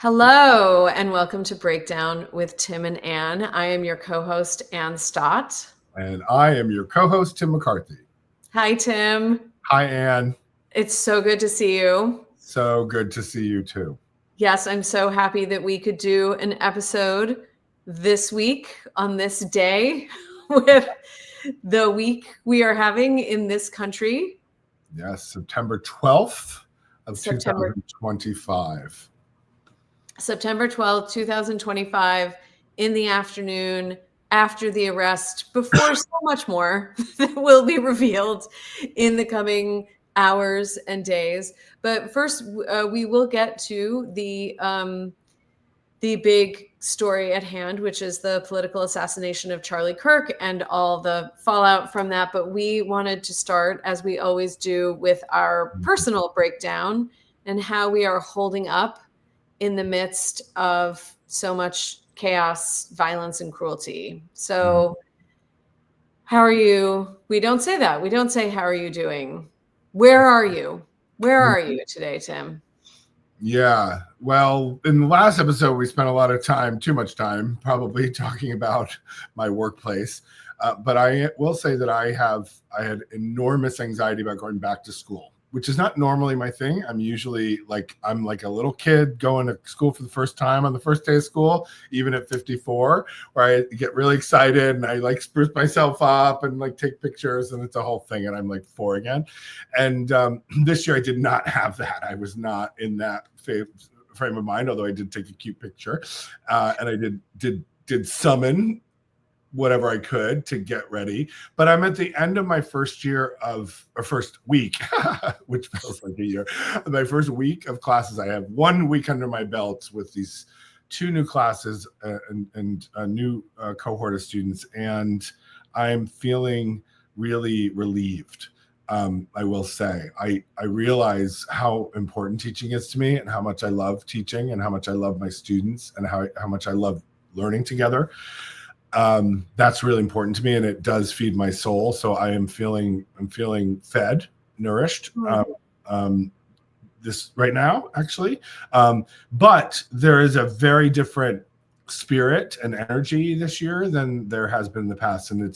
Hello, and welcome to Breakdown with Tim and Anne. I am your co-host, Anne Stott. And I am your co-host, Tim McCarthy. Hi, Tim. Hi, Anne. It's so good to see you. So good to see you too. Yes, I'm so happy that we could do an episode this week on this day with the week we are having in this country. Yes, September 12th of 2025. September 12th, 2025, in the afternoon, after the arrest, before so much more that will be revealed in the coming hours and days. But first, we will get to the big story at hand, which is the political assassination of Charlie Kirk and all the fallout from that. But we wanted to start, as we always do, with our personal breakdown and how we are holding up in the midst of so much chaos, violence, and cruelty. So how are you? We don't say that. We don't say, how are you doing? Where are you? Where are you today, Tim? Yeah. Well, in the last episode, we spent a lot of time, too much time, probably talking about my workplace. But I will say that I had enormous anxiety about going back to school, which is not normally my thing. I'm usually I'm like a little kid going to school for the first time on the first day of school, even at 54, where I get really excited and I spruce myself up and take pictures, and it's a whole thing. And I'm 4 again. And this year I did not have that. I was not in that frame of mind, although I did take a cute picture, and I did summon whatever I could to get ready. But I'm at the end of my first week, which feels like a year. My first week of classes. I have 1 week under my belt with these 2 new classes and a new cohort of students. And I'm feeling really relieved. I will say, I realize how important teaching is to me and how much I love teaching and how much I love my students and how much I love learning together. That's really important to me, and it does feed my soul. So I'm feeling fed, nourished, this right now, actually. But there is a very different spirit and energy this year than there has been in the past. And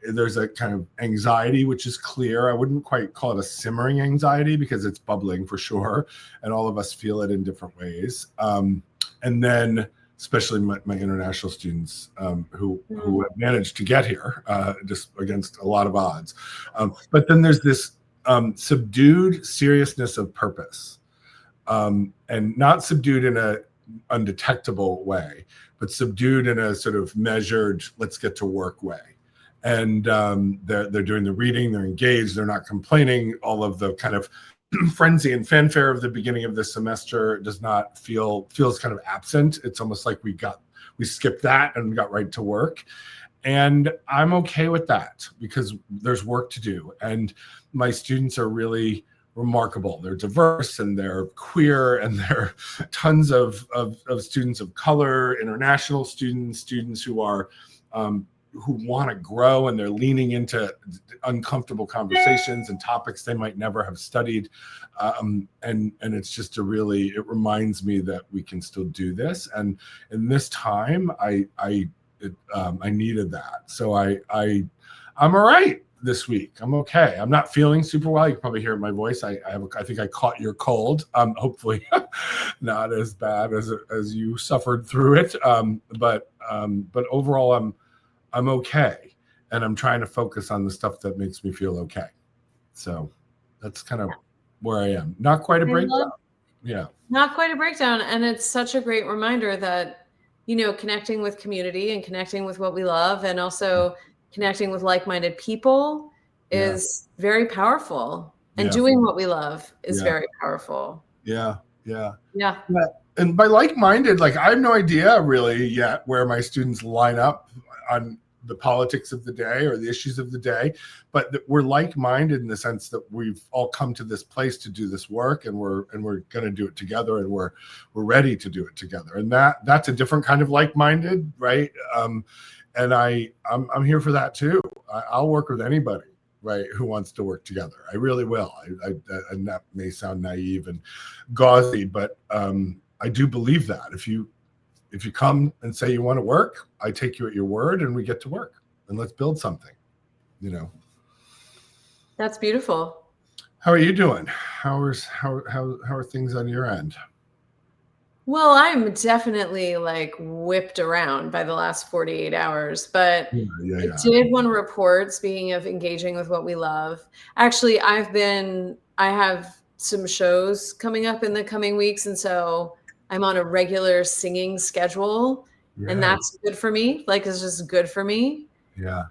there's a kind of anxiety, which is clear. I wouldn't quite call it a simmering anxiety because it's bubbling for sure. And all of us feel it in different ways. And then especially my international students who have managed to get here just against a lot of odds. But then there's this subdued seriousness of purpose, and not subdued in a undetectable way, but subdued in a sort of measured, let's get to work way. And they're doing the reading, they're engaged, they're not complaining. All of the kind of frenzy and fanfare of the beginning of the semester feels kind of absent. It's almost like we skipped that and got right to work. And I'm okay with that because there's work to do. And my students are really remarkable. They're diverse and they're queer, and there are tons of students of color, international students who are who want to grow, and they're leaning into uncomfortable conversations and topics they might never have studied. And it's just it reminds me that we can still do this. And in this time, I needed that. So I'm all right this week. I'm okay. I'm not feeling super well. You can probably hear it in my voice. I think I caught your cold. Hopefully not as bad as you suffered through it. But overall, I'm okay, and I'm trying to focus on the stuff that makes me feel okay. So that's kind of where I am. Not quite a breakdown. Yeah. Not quite a breakdown. And it's such a great reminder that, connecting with community and connecting with what we love, and also connecting with like-minded people is very powerful. And doing what we love is very powerful. Yeah. And by like-minded, I have no idea really yet where my students line up on the politics of the day or the issues of the day, but we're like-minded in the sense that we've all come to this place to do this work, and we're going to do it together, and we're ready to do it together. And that's a different kind of like-minded, right? And I'm here for that too. I'll work with anybody, right, who wants to work together. I really will. And that may sound naive and gauzy, but I do believe that if you come and say you want to work, I take you at your word and we get to work and let's build something, you know. That's beautiful. How are you doing? How are things on your end? Well, I'm definitely like whipped around by the last 48 hours, but I did want to report, speaking of engaging with what we love. Actually, I have some shows coming up in the coming weeks, and so I'm on a regular singing schedule, and that's good for me. Like, it's just good for me. Yeah.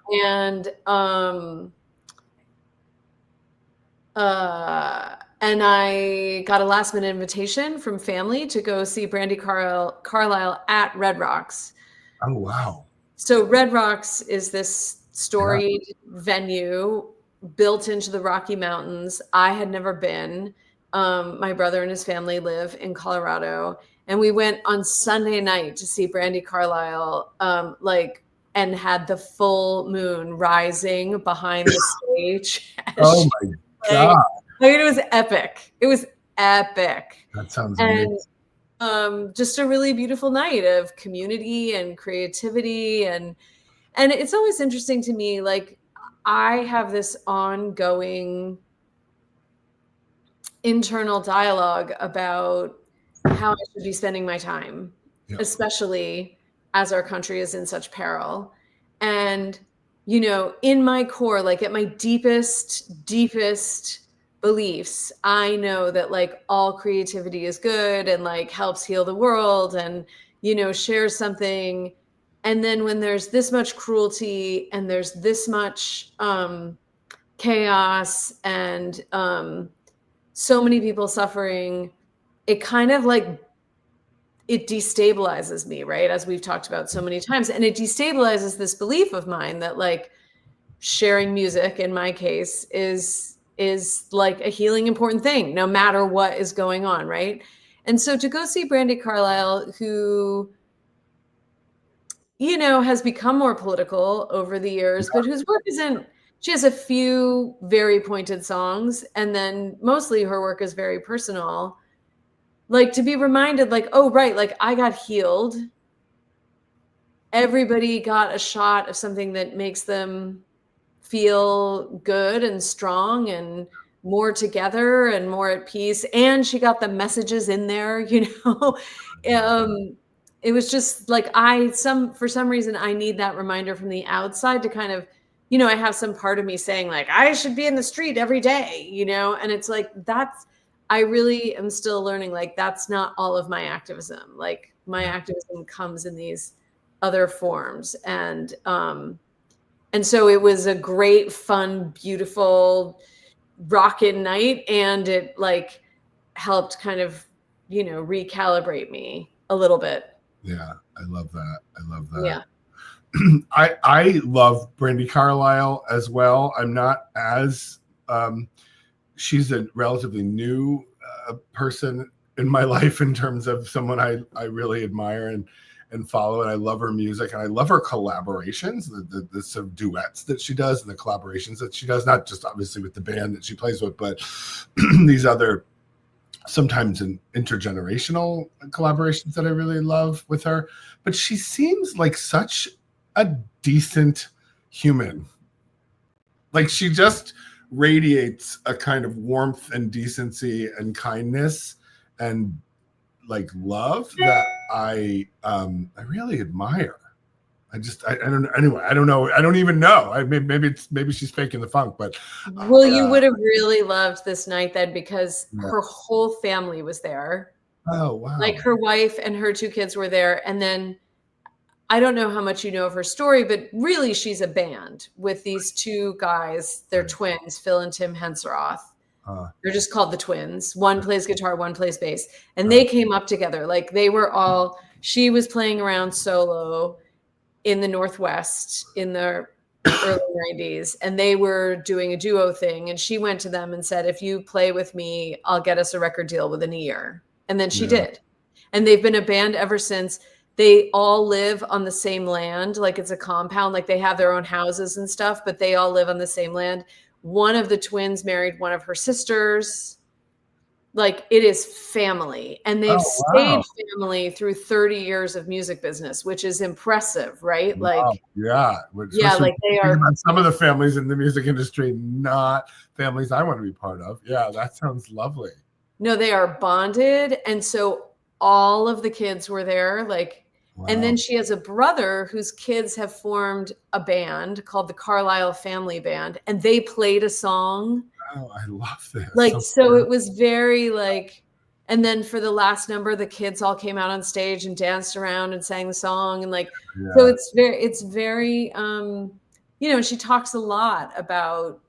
And I got a last minute invitation from family to go see Brandi Carlile at Red Rocks. Oh, wow. So Red Rocks is this storied venue built into the Rocky Mountains. I had never been. My brother and his family live in Colorado. And we went on Sunday night to see Brandi Carlile, and had the full moon rising behind the stage. Oh my God. It was epic. It was epic. That sounds amazing. And just a really beautiful night of community and creativity. And it's always interesting to me, like, I have this ongoing internal dialogue about how I should be spending my time, especially as our country is in such peril. And, you know, in my core, like at my deepest beliefs, I know that like all creativity is good and like helps heal the world and, you know, shares something. And then when there's this much cruelty and there's this much chaos and so many people suffering, it kind of like, it destabilizes me, right? As we've talked about so many times. And it destabilizes this belief of mine that like sharing music, in my case, is like a healing, important thing, no matter what is going on, right? And so to go see Brandi Carlile, who, you know, has become more political over the years, but whose work she has a few very pointed songs, and then mostly her work is very personal. Like, to be reminded, like, oh, right, like I got healed. Everybody got a shot of something that makes them feel good and strong and more together and more at peace. And she got the messages in there, you know. It was just like for some reason I need that reminder from the outside to kind of, you know, I have some part of me saying like I should be in the street every day, you know, and it's like I really am still learning, like, that's not all of my activism. Like, my activism comes in these other forms. And so it was a great, fun, beautiful, rockin' night. And it like helped kind of, you know, recalibrate me a little bit. Yeah. I love that. Yeah. I love Brandi Carlile as well. I'm not as, she's a relatively new person in my life in terms of someone I really admire and follow, and I love her music and I love her collaborations, the sort of duets that she does and the collaborations that she does, not just obviously with the band that she plays with, but these other sometimes intergenerational collaborations that I really love with her. But she seems like such a decent human. Like, she just radiates a kind of warmth and decency and kindness and like love that I really admire. I don't know. Anyway, I don't know. I don't even know. Maybe she's faking the funk, but well, you would have really loved this night then, because her whole family was there. Oh, wow. Like, her wife and her 2 kids were there. And then I don't know how much you know of her story, but really she's a band with these 2 guys. They're twins, Phil and Tim Hensroth. They're just called the Twins. One plays guitar, one plays bass. And they came up together. Like, she was playing around solo in the Northwest in the early 90s. And they were doing a duo thing. And she went to them and said, if you play with me, I'll get us a record deal within a year. And then she did. And they've been a band ever since. They all live on the same land. Like, it's a compound. Like, they have their own houses and stuff, but they all live on the same land. One of the twins married one of her sisters. Like, it is family, and they've Oh, stayed wow. family through 30 years of music business, which is impressive, right? Wow. Like, Yeah. yeah, Especially like they think are. about some of the families in the music industry, not families I want to be part of. Yeah, that sounds lovely. No, they are bonded, and so all of the kids were there, like, and then Wow. she has a brother whose kids have formed a band called the Carlile Family Band, and they played a song. Oh, I love this. Like, So so it was very, like, and then for the last number, the kids all came out on stage and danced around and sang the song, and, like, so yeah. it's very, she talks a lot about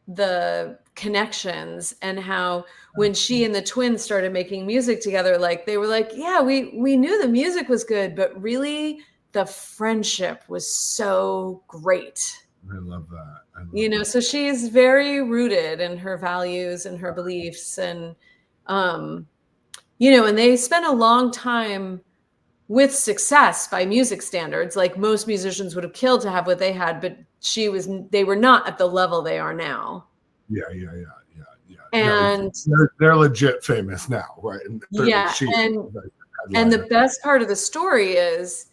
the connections and how when she and the twins started making music together, like, they were like, yeah, we knew the music was good, but really the friendship was so great. I love that. I love that. So she's very rooted in her values and her beliefs, and um and they spent a long time with success by music standards. Like, most musicians would have killed to have what they had, but they were not at the level they are now. Yeah, yeah, yeah, yeah, yeah. No, And they're legit famous now, right? And certainly yeah, she and is a the headliner. best part of the story is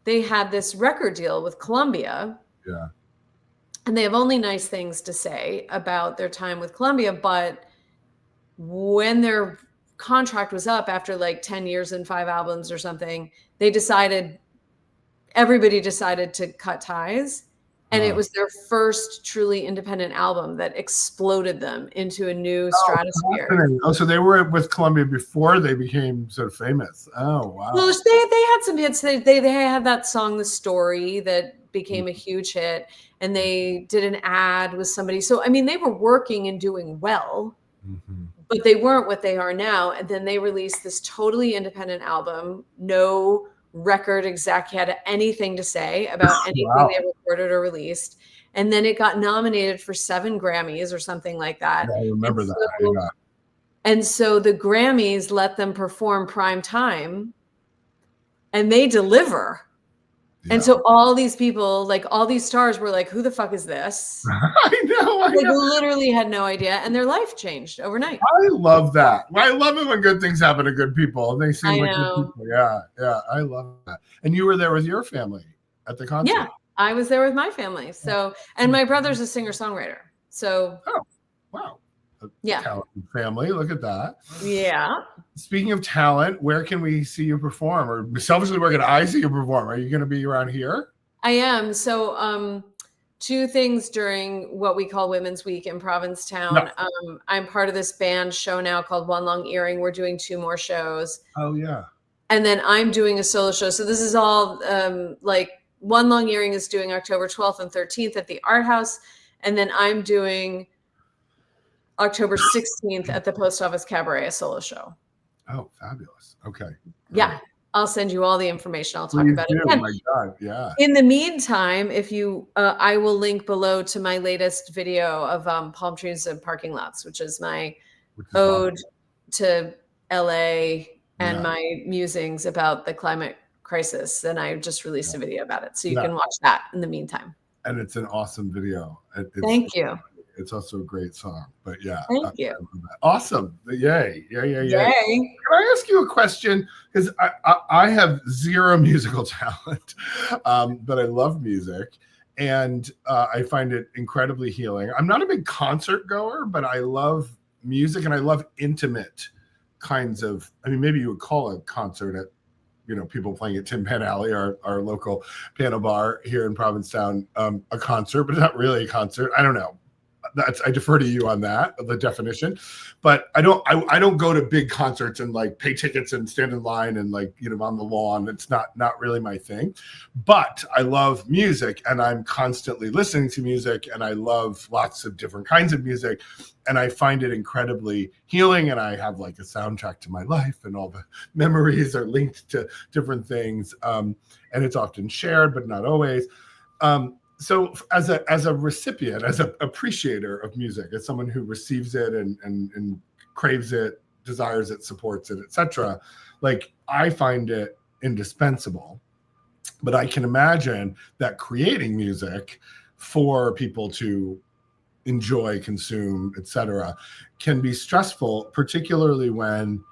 they had this record deal with Columbia, Yeah. and they have only nice things to say about their time with Columbia, but when their contract was up after like 10 years and 5 albums or something, everybody decided to cut ties. And it Huh. was their first truly independent album that exploded them into a new Oh, stratosphere. fascinating. Oh, so they were with Columbia before they became sort of famous. Oh, Well, wow. they had some hits. They had that song, "The Story," that became a huge hit, and they did an ad with somebody. So, I mean, they were working and doing well, Mm-hmm. but they weren't what they are now. And then they released this totally independent album. No record exec had anything to say about anything Wow. they recorded or released. And then it got nominated for 7 Grammys or something like that. Yeah, I And remember that. so, Yeah. the Grammys let them perform prime time, and they deliver. And Yeah. so all these people, like, all these stars were like, who the fuck is this? I know. I Like, know. literally had no idea, and their life changed overnight. I love that. I love it when good things happen to good people. They seem I like good know. people. Yeah. Yeah. I love that. And you were there with your family at the Yeah, concert. I was there with my family. So, and my brother's a singer-songwriter. So, Oh, wow. A yeah. talented family. Look at that. Yeah. Speaking of talent, where can we see you perform? Or selfishly, where can I see you perform? Are you going to be around here? I am. So, 2 things during what we call Women's Week in Yeah. Provincetown. I'm part of this band show now called One Long Earring. We're doing 2 more shows. Oh, yeah. And then I'm doing a solo show. So this is all, like, One Long Earring is doing October 12th and 13th at the Art House. And then I'm doing October 16th at the Post Office Cabaret, a solo show. Oh, fabulous. Okay. Yeah. I'll send you all the information. I'll talk Please about do. it again. My God. Yeah. In the meantime, if you, I will link below to my latest video of Palm Trees and Parking Lots, which is my Which is ode awesome. to LA and Yeah. my musings about the climate crisis. And I just released a video about it. So you Yeah. can watch that in the meantime. And it's an awesome video. Thank you. It's also a great song. But yeah. Thank you. love that. Awesome. Yay. Yeah. Yeah. Yeah. Yay. Can I ask you a question? Because I have zero musical talent, but I love music. And I find it incredibly healing. I'm not a big concert goer, but I love music and I love intimate kinds of, I mean, maybe you would call a concert at, people playing at Tin Pan Alley, our local piano bar here in Provincetown, a concert, but not really a concert. I don't know. I defer to you on that, the definition, but I don't go to big concerts and like pay tickets and stand in line and like, on the lawn. It's not really my thing, but I love music and I'm constantly listening to music and I love lots of different kinds of music and I find it incredibly healing. And I have like a soundtrack to my life and all the memories are linked to different things. And it's often shared, but not always. So as a recipient, as an appreciator of music, as someone who receives it and craves it, desires it, supports it, etc., like I find it indispensable. But I can imagine that creating music for people to enjoy, consume, etc., can be stressful, particularly when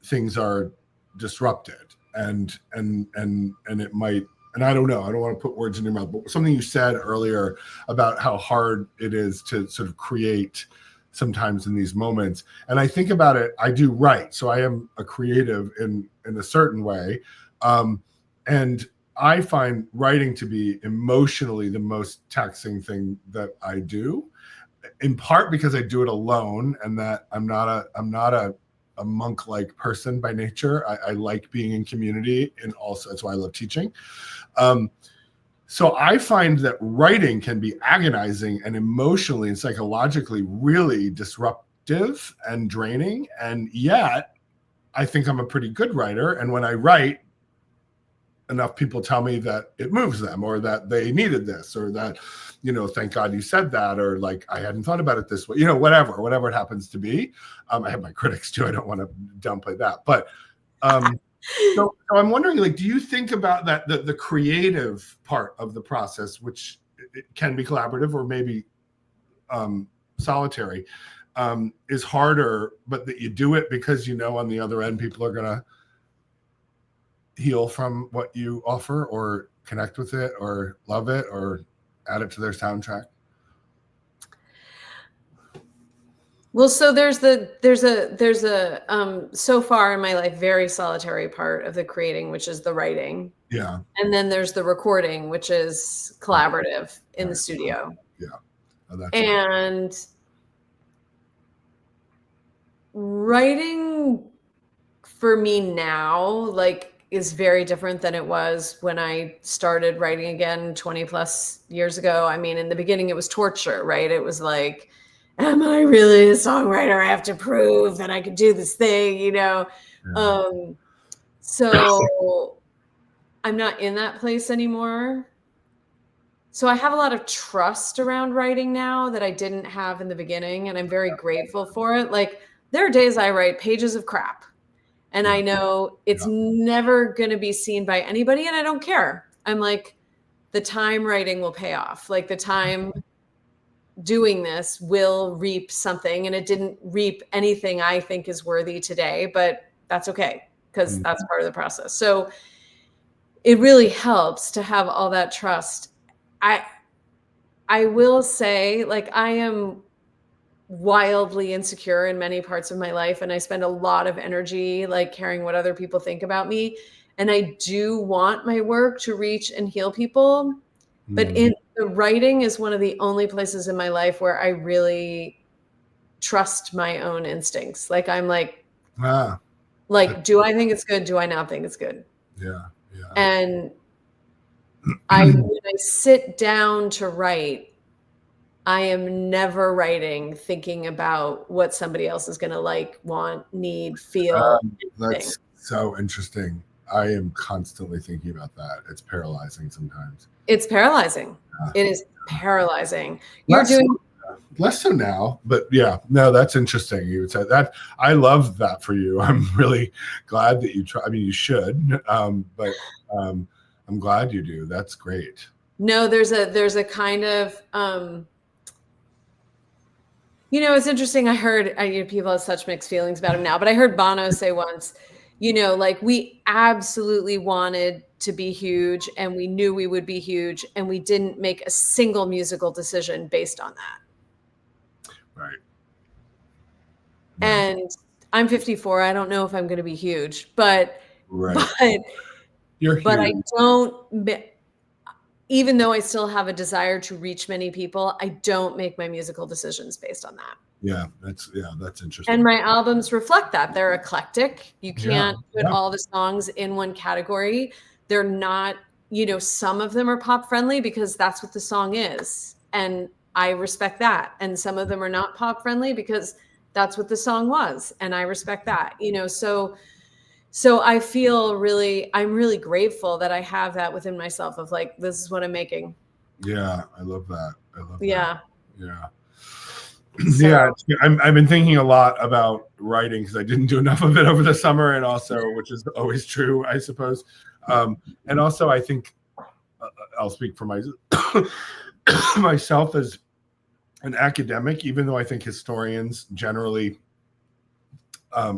things are disrupted. And it might, and I don't know, I don't want to put words in your mouth, but something you said earlier about how hard it is to sort of create sometimes in these moments. And I think about it, I do write. So I am a creative in a certain way. And I find writing to be emotionally the most taxing thing that I do, in part because I do it alone, and that I'm not a monk-like person by nature. I like being in community, and also that's why I love teaching. So I find that writing can be agonizing and emotionally and psychologically really disruptive and draining. And yet I think I'm a pretty good writer. And when I write, enough people tell me that it moves them, or that they needed this, or that, thank God you said that, or like, I hadn't thought about it this way, whatever it happens to be. I have my critics too. I don't want to downplay that, but so I'm wondering, like, do you think about that, the creative part of the process, which it can be collaborative or maybe solitary, is harder, but that you do it because on the other end people are gonna heal from what you offer, or connect with it, or love it, or add it to their soundtrack? Well, so there's a so far in my life very solitary part of the creating, which is the writing. Yeah. And then there's the recording, which is collaborative in the studio. Yeah. Oh, and writing for me now, like, is very different than it was when I started writing again 20 plus years ago. I mean, in the beginning, it was torture, right? It was like, am I really a songwriter? I have to prove that I could do this thing, Yeah. So I'm not in that place anymore. So I have a lot of trust around writing now that I didn't have in the beginning, and I'm very grateful for it. Like, there are days I write pages of crap, and I know it's never going to be seen by anybody, and I don't care. I'm like, the time writing will pay off. Like, the time doing this will reap something, and it didn't reap anything I think is worthy today, but that's okay, because that's part of the process. So it really helps to have all that trust. I will say, like, I am wildly insecure in many parts of my life, and I spend a lot of energy like caring what other people think about me, and I do want my work to reach and heal people, but in the writing is one of the only places in my life where I really trust my own instincts. Like, I'm like, do I think it's good? Do I not think it's good? Yeah. And when I sit down to write, I am never writing thinking about what somebody else is going to like, want, need, feel. That's so interesting. I am constantly thinking about that. It's paralyzing sometimes. It's paralyzing. It is paralyzing. Less so now, but yeah, no, that's interesting. You would say that. I love that for you. I'm really glad that you try. I mean, you should, but I'm glad you do. That's great. No, there's a kind of, it's interesting. I heard people have such mixed feelings about him now, but I heard Bono say once, like, we absolutely wanted to be huge, and we knew we would be huge, and we didn't make a single musical decision based on that. Right. And I'm 54. I don't know if I'm going to be huge, but you're huge. But I don't, even though I still have a desire to reach many people, I don't make my musical decisions based on that. Yeah, that's interesting. And my albums reflect that. They're eclectic. You can't put all the songs in one category. They're not, some of them are pop friendly because that's what the song is. And I respect that. And some of them are not pop friendly because that's what the song was. And I respect that, So I feel I'm really grateful that I have that within myself of like, this is what I'm making. Yeah, I love that. Yeah. Yeah. So, I've been thinking a lot about writing because I didn't do enough of it over the summer, and also, which is always true, I suppose. And also, I think I'll speak for myself as an academic, even though I think historians generally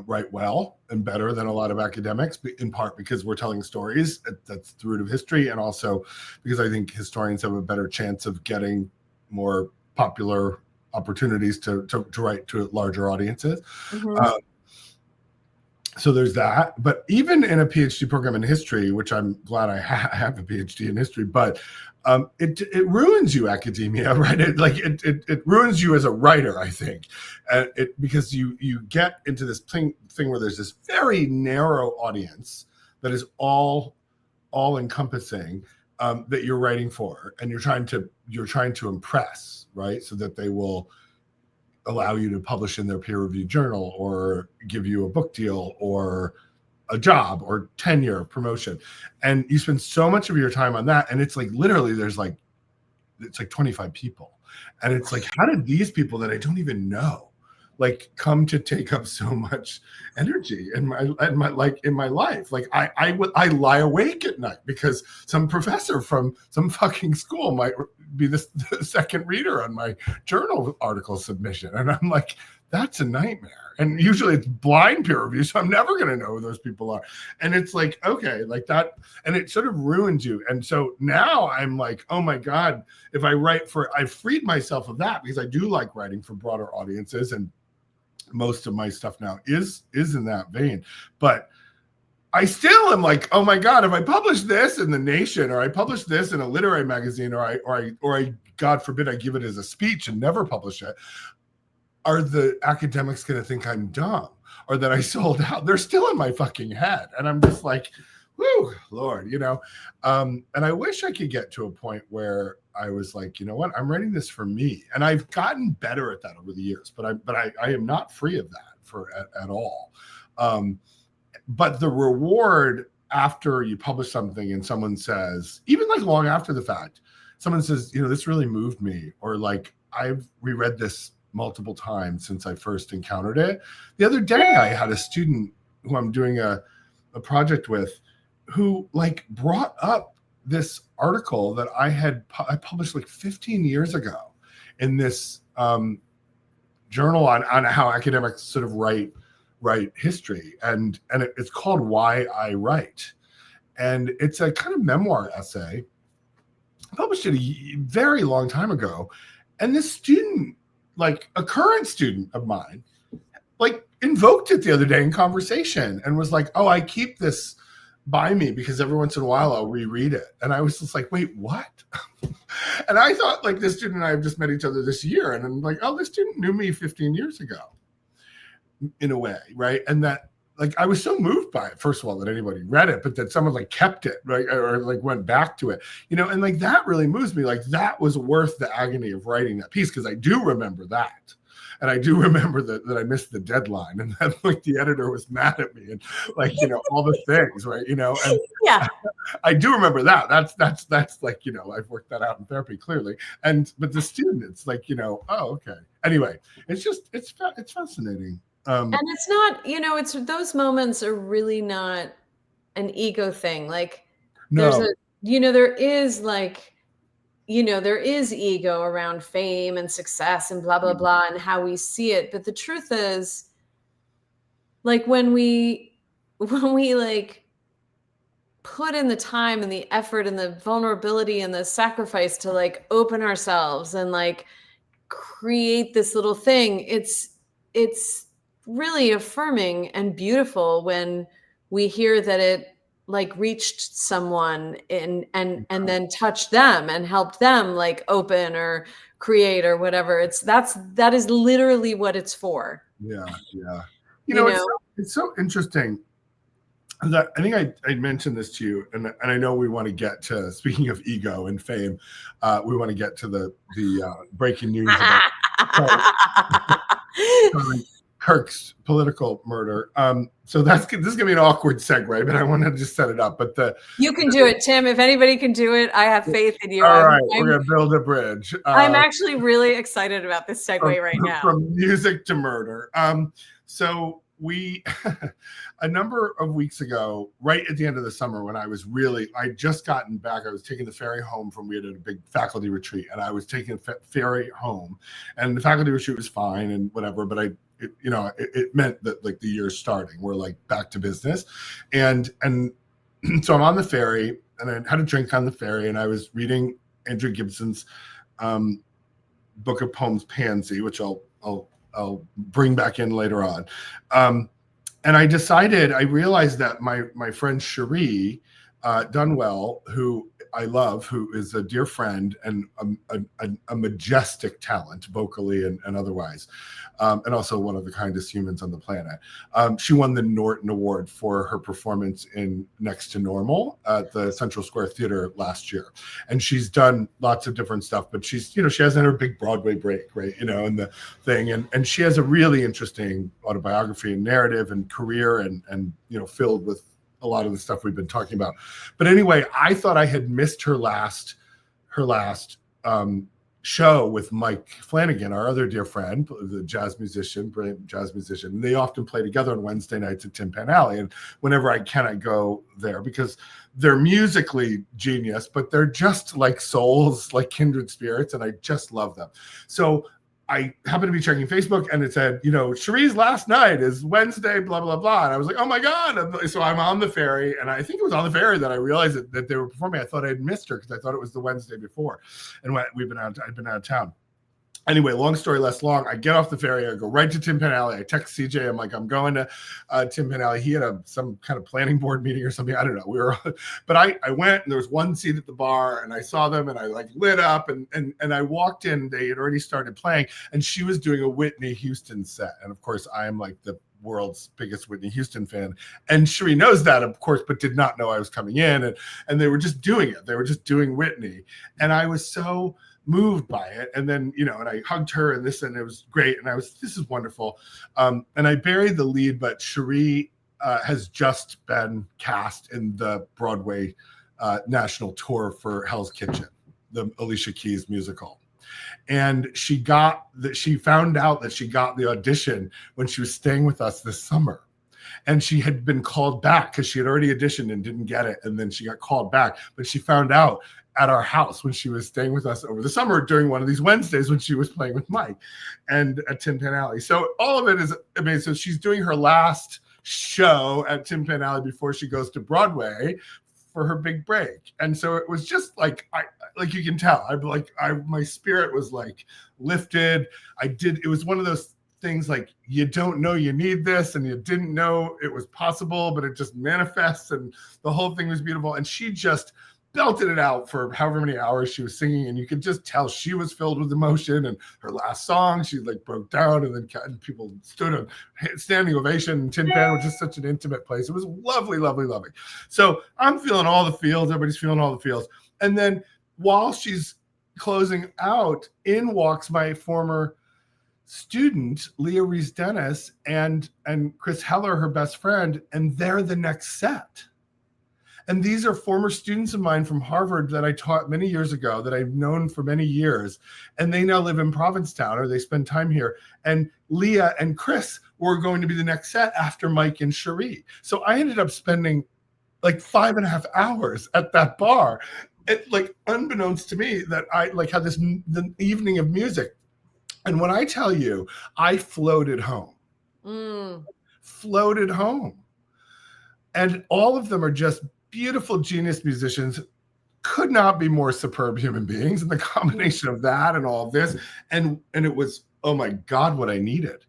write well and better than a lot of academics, in part because we're telling stories. That's the root of history, and also because I think historians have a better chance of getting more popular opportunities to write to larger audiences. So there's that. But even in a PhD program in history, which I'm glad I have a PhD in history, but it ruins you, academia, right? It ruins you as a writer, I think, because you get into this thing where there's this very narrow audience that is all encompassing, that you're writing for, and you're trying to impress, right? So that they will allow you to publish in their peer-reviewed journal or give you a book deal or a job or tenure, promotion. And you spend so much of your time on that. And it's like, literally it's like 25 people. And it's like, how did these people that I don't even know, like, come to take up so much energy in my life? Like I lie awake at night because some professor from some fucking school might be the second reader on my journal article submission. And I'm like, that's a nightmare. And usually it's blind peer review, so I'm never going to know who those people are. And it's like, okay, like that. And it sort of ruins you. And so now I'm like, oh my God, if I write I've freed myself of that, because I do like writing for broader audiences. And most of my stuff now is in that vein. But I still am like, oh my God, if I publish this in The Nation, or I publish this in a literary magazine, or I God forbid I give it as a speech and never publish it, are the academics going to think I'm dumb or that I sold out? They're still in my fucking head. And I'm just like, whoo, Lord, and I wish I could get to a point where I was like, you know what, I'm writing this for me. And I've gotten better at that over the years, but I am not free of that at all. But the reward after you publish something and someone says, even like long after the fact, someone says, this really moved me, or like, I've reread this multiple times since I first encountered it. The other day, I had a student who I'm doing a project with, who like brought up this article that I published like 15 years ago in this journal on how academics sort of write history, and it's called Why I Write, and it's a kind of memoir essay. I published it a very long time ago, and this student, like a current student of mine, like invoked it the other day in conversation and was like, oh, I keep this by me because every once in a while I'll reread it. And I was just like, wait, what? And I thought like this student and I have just met each other this year. And I'm like, oh, this student knew me 15 years ago in a way, right? And that, like, I was so moved by it, first of all, that anybody read it, but that someone like kept it, right? Or like went back to it, and like that really moves me. Like that was worth the agony of writing that piece, because I do remember that. And I do remember that I missed the deadline, and that like the editor was mad at me, and like, all the things, right? And yeah, I do remember that. That's like, I've worked that out in therapy, clearly. But the student, it's like, oh, okay. Anyway, it's fascinating. And it's not, it's those moments are really not an ego thing. Like there's No. there is like, there is ego around fame and success and blah, blah, blah, and how we see it. But the truth is, like, when we like put in the time and the effort and the vulnerability and the sacrifice to like open ourselves and like create this little thing, it's really affirming and beautiful when we hear that it like reached someone and then touched them and helped them like open or create or whatever. That is literally what it's for. Yeah. It's so interesting that I think I mentioned this to you, and I know we want to get to, speaking of ego and fame, we want to get to the breaking news about Charlie Kirk's political murder. So this is gonna be an awkward segue, but I want to just set it up. But you can do it, Tim. If anybody can do it, I have faith in you. All right, we're gonna build a bridge. I'm actually really excited about this segue right now. From music to murder. So we a number of weeks ago, right at the end of the summer, when I just gotten back, I was taking the ferry home we had a big faculty retreat, and I was taking the ferry home, and the faculty retreat was fine and whatever, but it meant that like the year's starting, we're like back to business, and so I'm on the ferry, and I had a drink on the ferry, and I was reading Andrea Gibson's book of poems, Pansy, which I'll bring back in later on. And I realized that my friend Cherie Dunwell, who I love, who is a dear friend and a majestic talent, vocally and otherwise, and also one of the kindest humans on the planet. She won the Norton Award for her performance in Next to Normal at the Central Square Theater last year. And she's done lots of different stuff, but she hasn't had her big Broadway break, right? And the thing, and she has a really interesting autobiography and narrative and career and filled with a lot of the stuff we've been talking about. But anyway, I thought I had missed her last show with Mike Flanagan, our other dear friend, the brilliant jazz musician. And they often play together on Wednesday nights at Tin Pan Alley. And whenever I can, I go there because they're musically genius, but they're just like souls, like kindred spirits. And I just love them. So I happened to be checking Facebook, and it said, Cherie's last night is Wednesday, blah, blah, blah. And I was like, oh my God. And so I'm on the ferry, and I think it was on the ferry that I realized that they were performing. I thought I'd missed her because I thought it was the Wednesday before. And I'd been out of town. Anyway, long story less long, I get off the ferry, I go right to Tin Pan Alley. I text CJ, I'm like, I'm going to Tin Pan Alley. He had some kind of planning board meeting or something. I don't know. But I went, and there was one seat at the bar, and I saw them, and I like lit up, and I walked in. They had already started playing, and she was doing a Whitney Houston set. And of course, I am like the world's biggest Whitney Houston fan. And Cherie knows that, of course, but did not know I was coming in. And they were just doing it. They were just doing Whitney. And I was so moved by it. And then, and I hugged her and it was great. And this is wonderful. And I buried the lead, but Cherie has just been cast in the Broadway national tour for Hell's Kitchen, the Alicia Keys musical. And she found out that she got the audition when she was staying with us this summer. And she had been called back because she had already auditioned and didn't get it. And then she got called back. But she found out at our house when she was staying with us over the summer during one of these Wednesdays when she was playing with Mike and at Tin Pan Alley. So all of it is amazing. So she's doing her last show at Tin Pan Alley before she goes to Broadway for her big break. And so it was just like, you can tell, my spirit was like lifted. It was one of those things like, you don't know you need this, and you didn't know it was possible, but it just manifests, and the whole thing was beautiful. And she just belted it out for however many hours she was singing, and you could just tell she was filled with emotion. And her last song, she like broke down, and then people stood on standing ovation. Tin Pan was just such an intimate place. It was lovely, lovely, lovely. So I'm feeling all the feels. Everybody's feeling all the feels. And then while she's closing out, in walks my former student, Leah Rees-Dennis, and Chris Heller, her best friend, and they're the next set. And these are former students of mine from Harvard that I taught many years ago, that I've known for many years. And they now live in Provincetown, or they spend time here. And Leah and Chris were going to be the next set after Mike and Cherie. So I ended up spending like 5.5 hours at that bar. It, like, unbeknownst to me, that I like had the evening of music. And when I tell you, I floated home. Floated home. And all of them are just beautiful genius musicians, could not be more superb human beings. And the combination of that and all of this, and it was, oh my God, what I needed.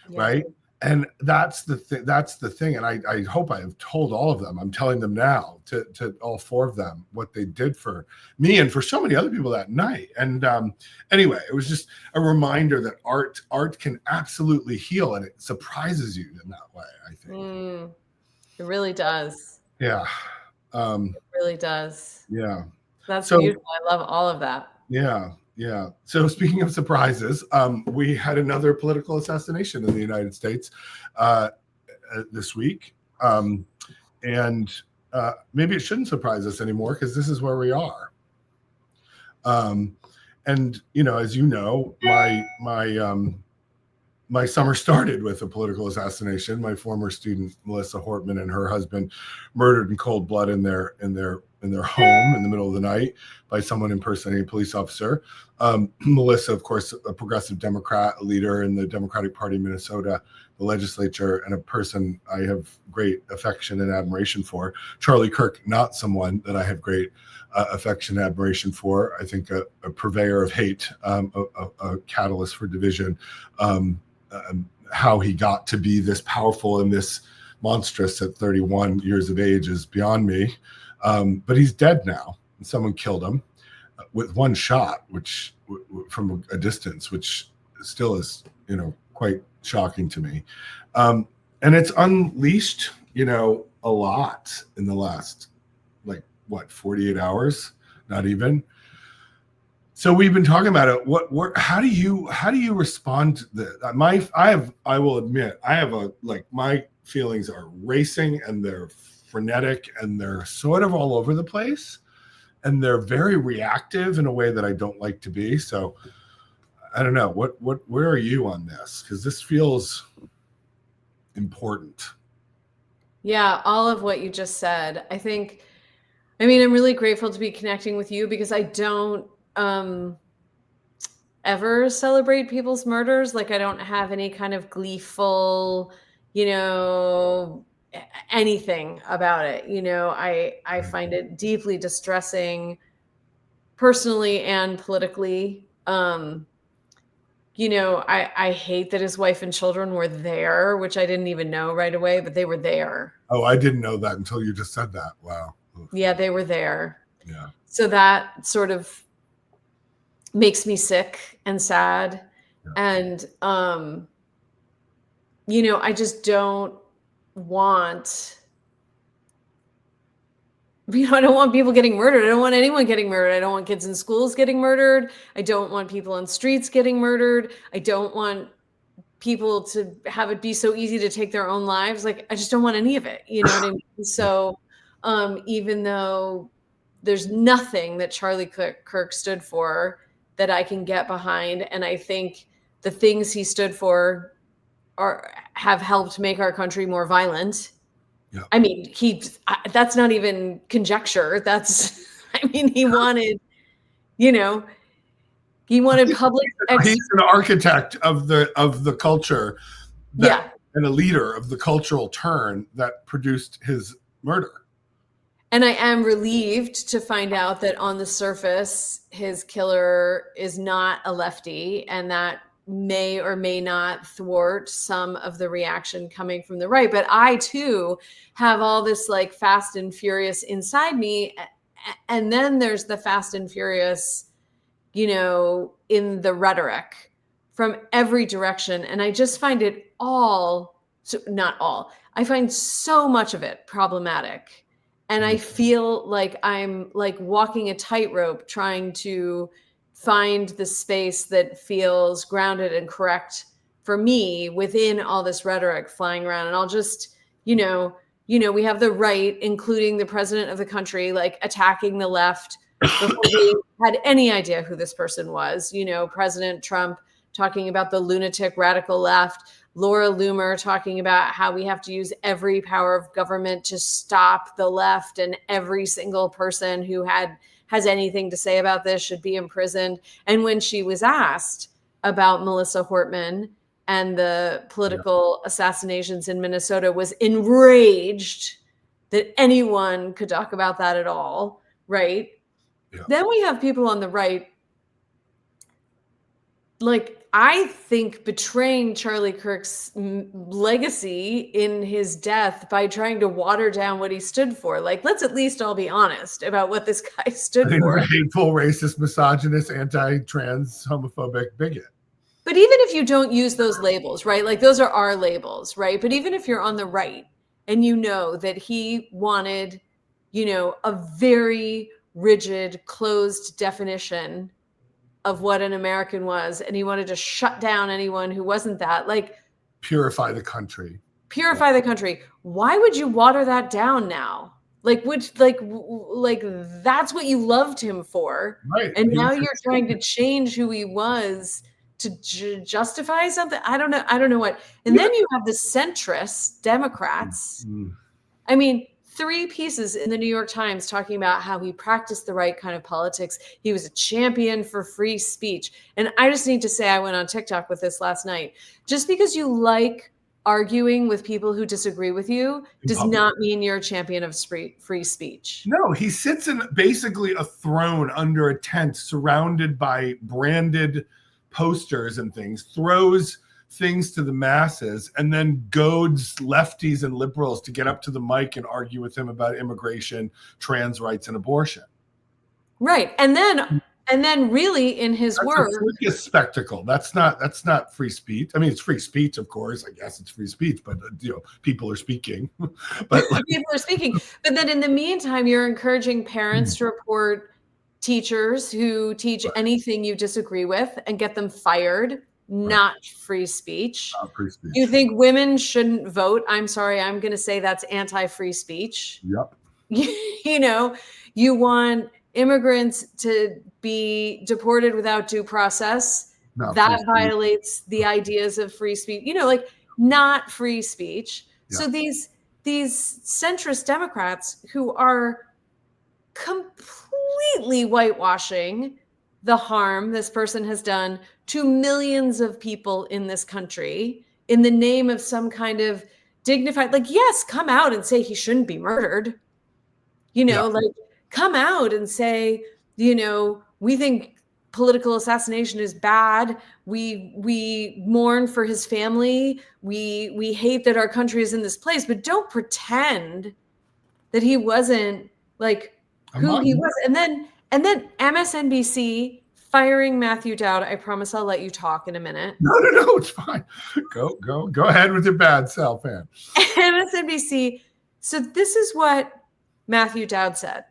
Yeah. Right. And that's the thing. And I hope I have told all of them. I'm telling them now, to all 4 of them, what they did for me and for so many other people that night. And anyway, it was just a reminder that art can absolutely heal, and it surprises you in that way, I think. It really does. Yeah. It really does. Yeah. That's beautiful. I love all of that. Yeah. Yeah. So speaking of surprises, we had another political assassination in the United States this week. And maybe it shouldn't surprise us anymore, because this is where we are. And, as you know, my my summer started with a political assassination. My former student Melissa Hortman and her husband murdered in cold blood in their home in the middle of the night by someone impersonating a police officer. Melissa, of course, a progressive Democrat, leader in the Democratic Party in Minnesota, the legislature, and a person I have great affection and admiration for. Charlie Kirk, not someone that I have great affection and admiration for. I think a purveyor of hate, a catalyst for division. How he got to be this powerful and this monstrous at 31 years of age is beyond me. But he's dead now. Someone killed him with one shot, which from a distance, which still is, quite shocking to me. And it's unleashed, a lot in the last, 48 hours, not even. So we've been talking about it. How do you respond to this? I will admit, my feelings are racing and they're frenetic and they're sort of all over the place and they're very reactive in a way that I don't like to be. So I don't know where are you on this? Because this feels important. Yeah, all of what you just said. I'm really grateful to be connecting with you because I don't ever celebrate people's murders. I don't have any kind of gleeful, anything about it. I find it deeply distressing personally and politically. I hate that his wife and children were there, which I didn't even know right away, but they were there. Oh, I didn't know that until you just said that. Wow. Yeah, they were there. Yeah. So that sort of makes me sick and sad. Yeah. And, I just don't want, I don't want people getting murdered. I don't want anyone getting murdered. I don't want kids in schools getting murdered. I don't want people on streets getting murdered. I don't want people to have it be so easy to take their own lives. I just don't want any of it. You know what I mean? So, even though there's nothing that Charlie Kirk stood for that I can get behind, and I think the things he stood for have helped make our country more violent. Yeah. That's not even conjecture. He wanted, he wanted public. He's an architect of the culture. And a leader of the cultural turn that produced his murder. And I am relieved to find out that on the surface, his killer is not a lefty, and that may or may not thwart some of the reaction coming from the right. But I too have all this fast and furious inside me. And then there's the fast and furious, in the rhetoric from every direction. And I just find it not all, I find so much of it problematic. And I feel like I'm walking a tightrope trying to find the space that feels grounded and correct for me within all this rhetoric flying around. And I'll just, we have the right, including the president of the country, attacking the left before we had any idea who this person was. President Trump talking about the lunatic radical left, Laura Loomer talking about how we have to use every power of government to stop the left, and every single person who has anything to say about this should be imprisoned. And when she was asked about Melissa Hortman and the political assassinations in Minnesota, was enraged that anyone could talk about that at all, right? Yeah. Then we have people on the right, I think, betraying Charlie Kirk's legacy in his death by trying to water down what he stood for. Let's at least all be honest about what this guy stood for. Hateful, racist, misogynist, anti-trans, homophobic bigot. But even if you don't use those labels, right? Those are our labels, right? But even if you're on the right and you know that he wanted, a very rigid, closed definition of what an American was, and he wanted to shut down anyone who wasn't that, purify the country. Why would you water that down now? That's what you loved him for. Right. And now you're trying to change who he was justify something. I don't know what. And then you have the centrist Democrats. I mean, 3 pieces in the New York Times talking about how he practiced the right kind of politics. He was a champion for free speech. And I just need to say, I went on TikTok with this last night. Just because you like arguing with people who disagree with you does not mean you're a champion of free speech. No, he sits in basically a throne under a tent surrounded by branded posters and things, throws things to the masses, and then goads lefties and liberals to get up to the mic and argue with him about immigration, trans rights, and abortion. Right. And then really in his work, it's a spectacle. That's not free speech. I mean, it's free speech, of course. I guess it's free speech, but people are speaking. But people are speaking. But then in the meantime, you're encouraging parents to report teachers who teach anything you disagree with and get them fired. Not free speech. Not free speech. You think women shouldn't vote? I'm sorry, I'm going to say that's anti-free speech. Yep. You want immigrants to be deported without due process. That violates the ideas of free speech. Not free speech. Yep. So these centrist Democrats who are completely whitewashing the harm this person has done to millions of people in this country in the name of some kind of dignified, yes, come out and say he shouldn't be murdered. Come out and say, we think political assassination is bad. We mourn for his family. We hate that our country is in this place, but don't pretend that he wasn't who he was. And then MSNBC firing Matthew Dowd. I promise I'll let you talk in a minute. No, it's fine. Go ahead with your bad self, Anne. MSNBC. So this is what Matthew Dowd said.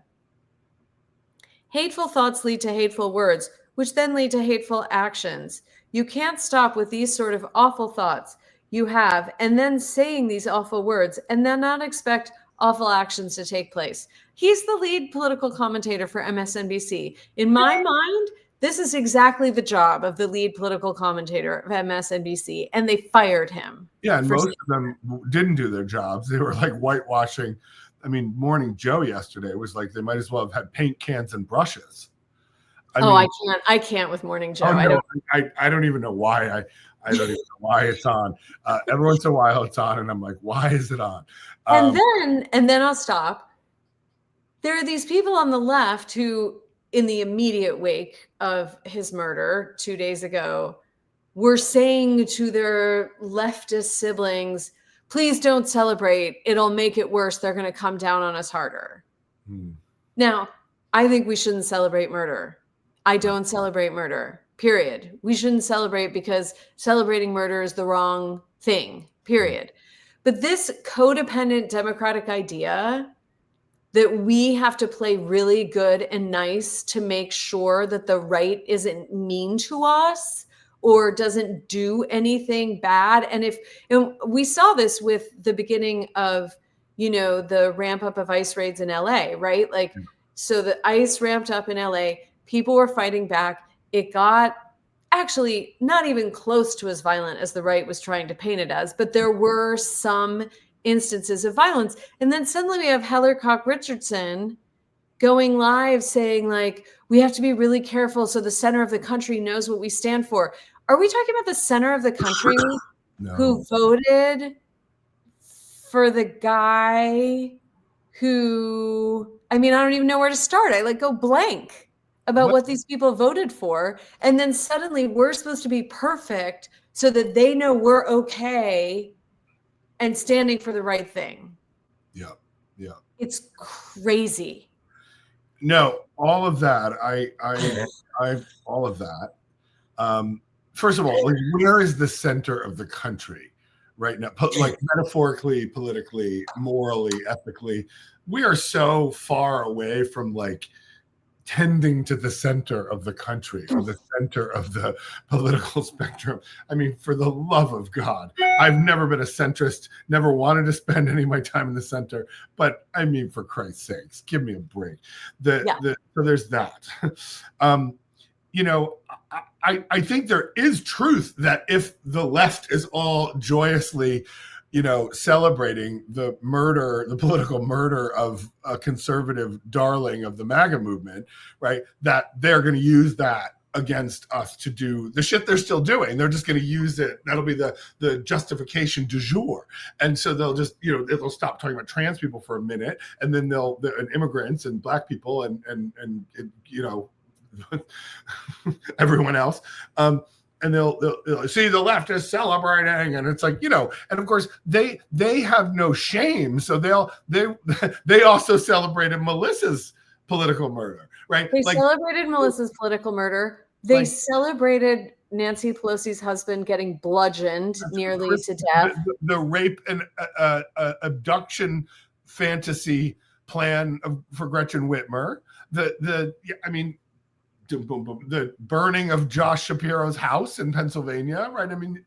Hateful thoughts lead to hateful words, which then lead to hateful actions. You can't stop with these sort of awful thoughts you have and then saying these awful words and then not expect awful actions to take place. He's the lead political commentator for MSNBC. In my mind, this is exactly the job of the lead political commentator of MSNBC, and they fired him. Yeah, and most of them didn't do their jobs. They were whitewashing. I mean, Morning Joe yesterday was they might as well have had paint cans and brushes. I can't with Morning Joe. I don't even know why. I don't even know why it's on. Every once in a while it's on, and I'm like, why is it on? And then I'll stop. There are these people on the left who, in the immediate wake of his murder 2 days ago, were saying to their leftist siblings, please don't celebrate. It'll make it worse. They're going to come down on us harder. Now, I think we shouldn't celebrate murder. I don't celebrate murder, period. We shouldn't celebrate because celebrating murder is the wrong thing, period. But this codependent democratic idea that we have to play really good and nice to make sure that the right isn't mean to us or doesn't do anything bad. And we saw this with the beginning of, the ramp up of ICE raids in LA, right? So the ICE ramped up in LA, people were fighting back. It got actually not even close to as violent as the right was trying to paint it as, but there were some instances of violence. And then suddenly we have Heller Koch Richardson going live saying we have to be really careful so the center of the country knows what we stand for. Are we talking about the center of the country who voted for the guy who, I don't even know where to start. I go blank about what these people voted for. And then suddenly we're supposed to be perfect so that they know we're okay and standing for the right thing. Yeah. It's crazy. No, all of that. All of that. First of all, where is the center of the country right now? Metaphorically, politically, morally, ethically, we are so far away from tending to the center of the country or the center of the political spectrum. For the love of God, I've never been a centrist, never wanted to spend any of my time in the center, but for Christ's sakes, give me a break. So there's that. I think there is truth that if the left is all joyously, celebrating the political murder of a conservative darling of the MAGA movement, right, that they're going to use that against us to do the shit they're still doing. They're just going to use it. That'll be the justification du jour. And so they'll just, they'll stop talking about trans people for a minute, and then and immigrants and black people and everyone else. And they'll see the left is celebrating, and it's like, and of course they have no shame. So they also celebrated Melissa's political murder, right? They celebrated Melissa's political murder. They celebrated Nancy Pelosi's husband getting bludgeoned nearly to death. The rape and abduction fantasy plan for Gretchen Whitmer. The burning of Josh Shapiro's house in Pennsylvania, right? I mean,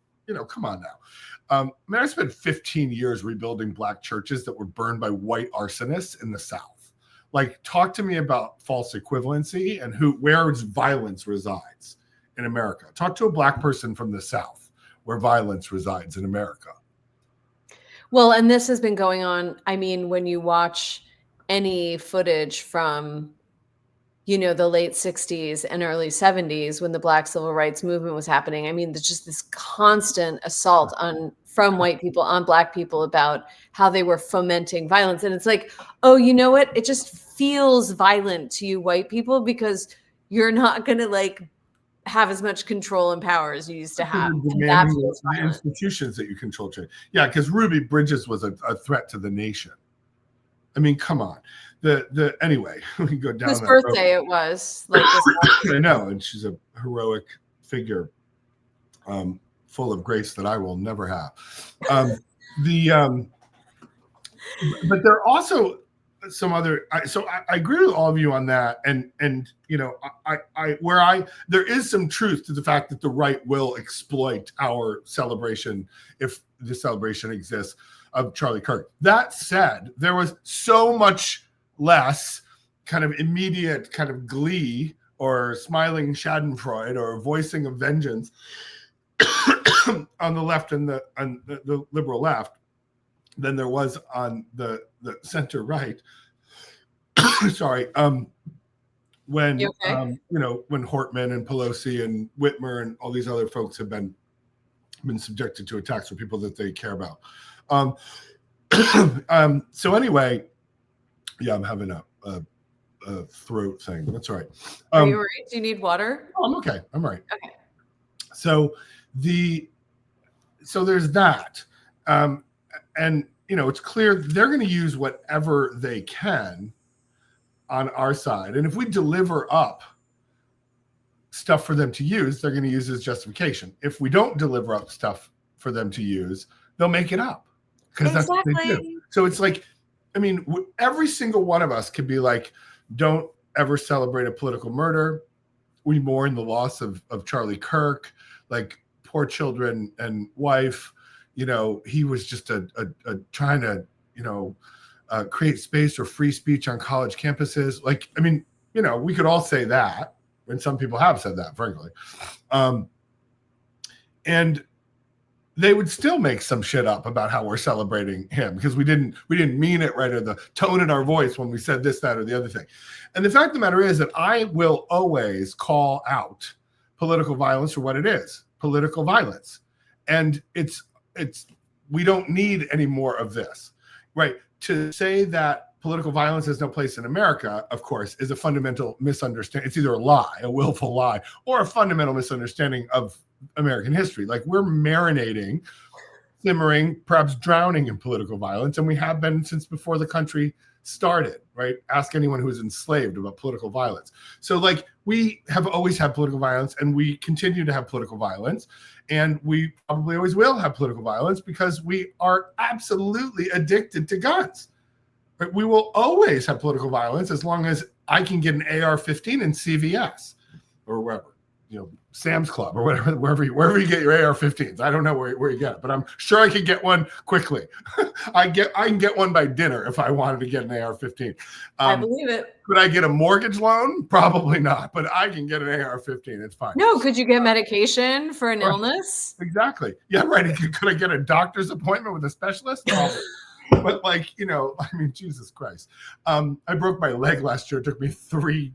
come on now. I spent 15 years rebuilding black churches that were burned by white arsonists in the South. Like, talk to me about false equivalency and where violence resides in America. Talk to a black person from the South where violence resides in America. Well, and this has been going on. I mean, when you watch any footage from, the late 60s and early 70s when the Black Civil Rights Movement was happening, I mean, there's just this constant assault from white people on black people about how they were fomenting violence. And it's like, oh, you know what? It just feels violent to you white people because you're not going to have as much control and power as you used to have. And that feels the institutions that you control. Yeah, because Ruby Bridges was a threat to the nation. I mean, come on. Anyway, we go down. His birthday road. It was like I know, and she's a heroic figure, full of grace that I will never have. But there are also some other. So I agree with all of you on that, and there is some truth to the fact that the right will exploit our celebration if the celebration exists of Charlie Kirk. That said, there was so much less kind of immediate kind of glee or smiling schadenfreude or voicing of vengeance on the left and the liberal left than there was on the center right. Sorry. When when Hortman and Pelosi and Whitmer and all these other folks have been subjected to attacks from people that they care about. So anyway, yeah, I'm having a throat thing. That's all right. Are you all right? Do you need water? Oh, I'm okay. I'm all right. Okay. So there's that. And it's clear they're going to use whatever they can on our side. And if we deliver up stuff for them to use, they're going to use as justification. If we don't deliver up stuff for them to use, they'll make it up because that's what they do. So it's like, I mean, every single one of us could be like, don't ever celebrate a political murder. We mourn the loss of Charlie Kirk, like poor children and wife. He was just a trying to, create space for free speech on college campuses. Like, I mean, we could all say that, and some people have said that, frankly. And they would still make some shit up about how we're celebrating him because we didn't mean it right, or the tone in our voice when we said this, that, or the other thing. And the fact of the matter is that I will always call out political violence for what it is, political violence. And it's we don't need any more of this, right? To say that political violence has no place in America, of course, is a fundamental misunderstanding. It's either a lie, a willful lie, or a fundamental misunderstanding of American history. Like, we're marinating, simmering, perhaps drowning in political violence, and we have been since before the country started, right? Ask anyone who was enslaved about political violence. So, like, we have always had political violence, and we continue to have political violence, and we probably always will have political violence because we are absolutely addicted to guns. Right? We will always have political violence as long as I can get an AR-15 in CVS or wherever. Sam's Club or whatever, wherever you get your AR-15s. I don't know where you get it, but I'm sure I could get one quickly. I can get one by dinner if I wanted to get an AR-15. I believe it. Could I get a mortgage loan? Probably not, but I can get an AR-15. It's fine. No, could you get medication for an illness? Exactly. Yeah, right. Could I get a doctor's appointment with a specialist? Probably. But Jesus Christ. I broke my leg last year. It took me three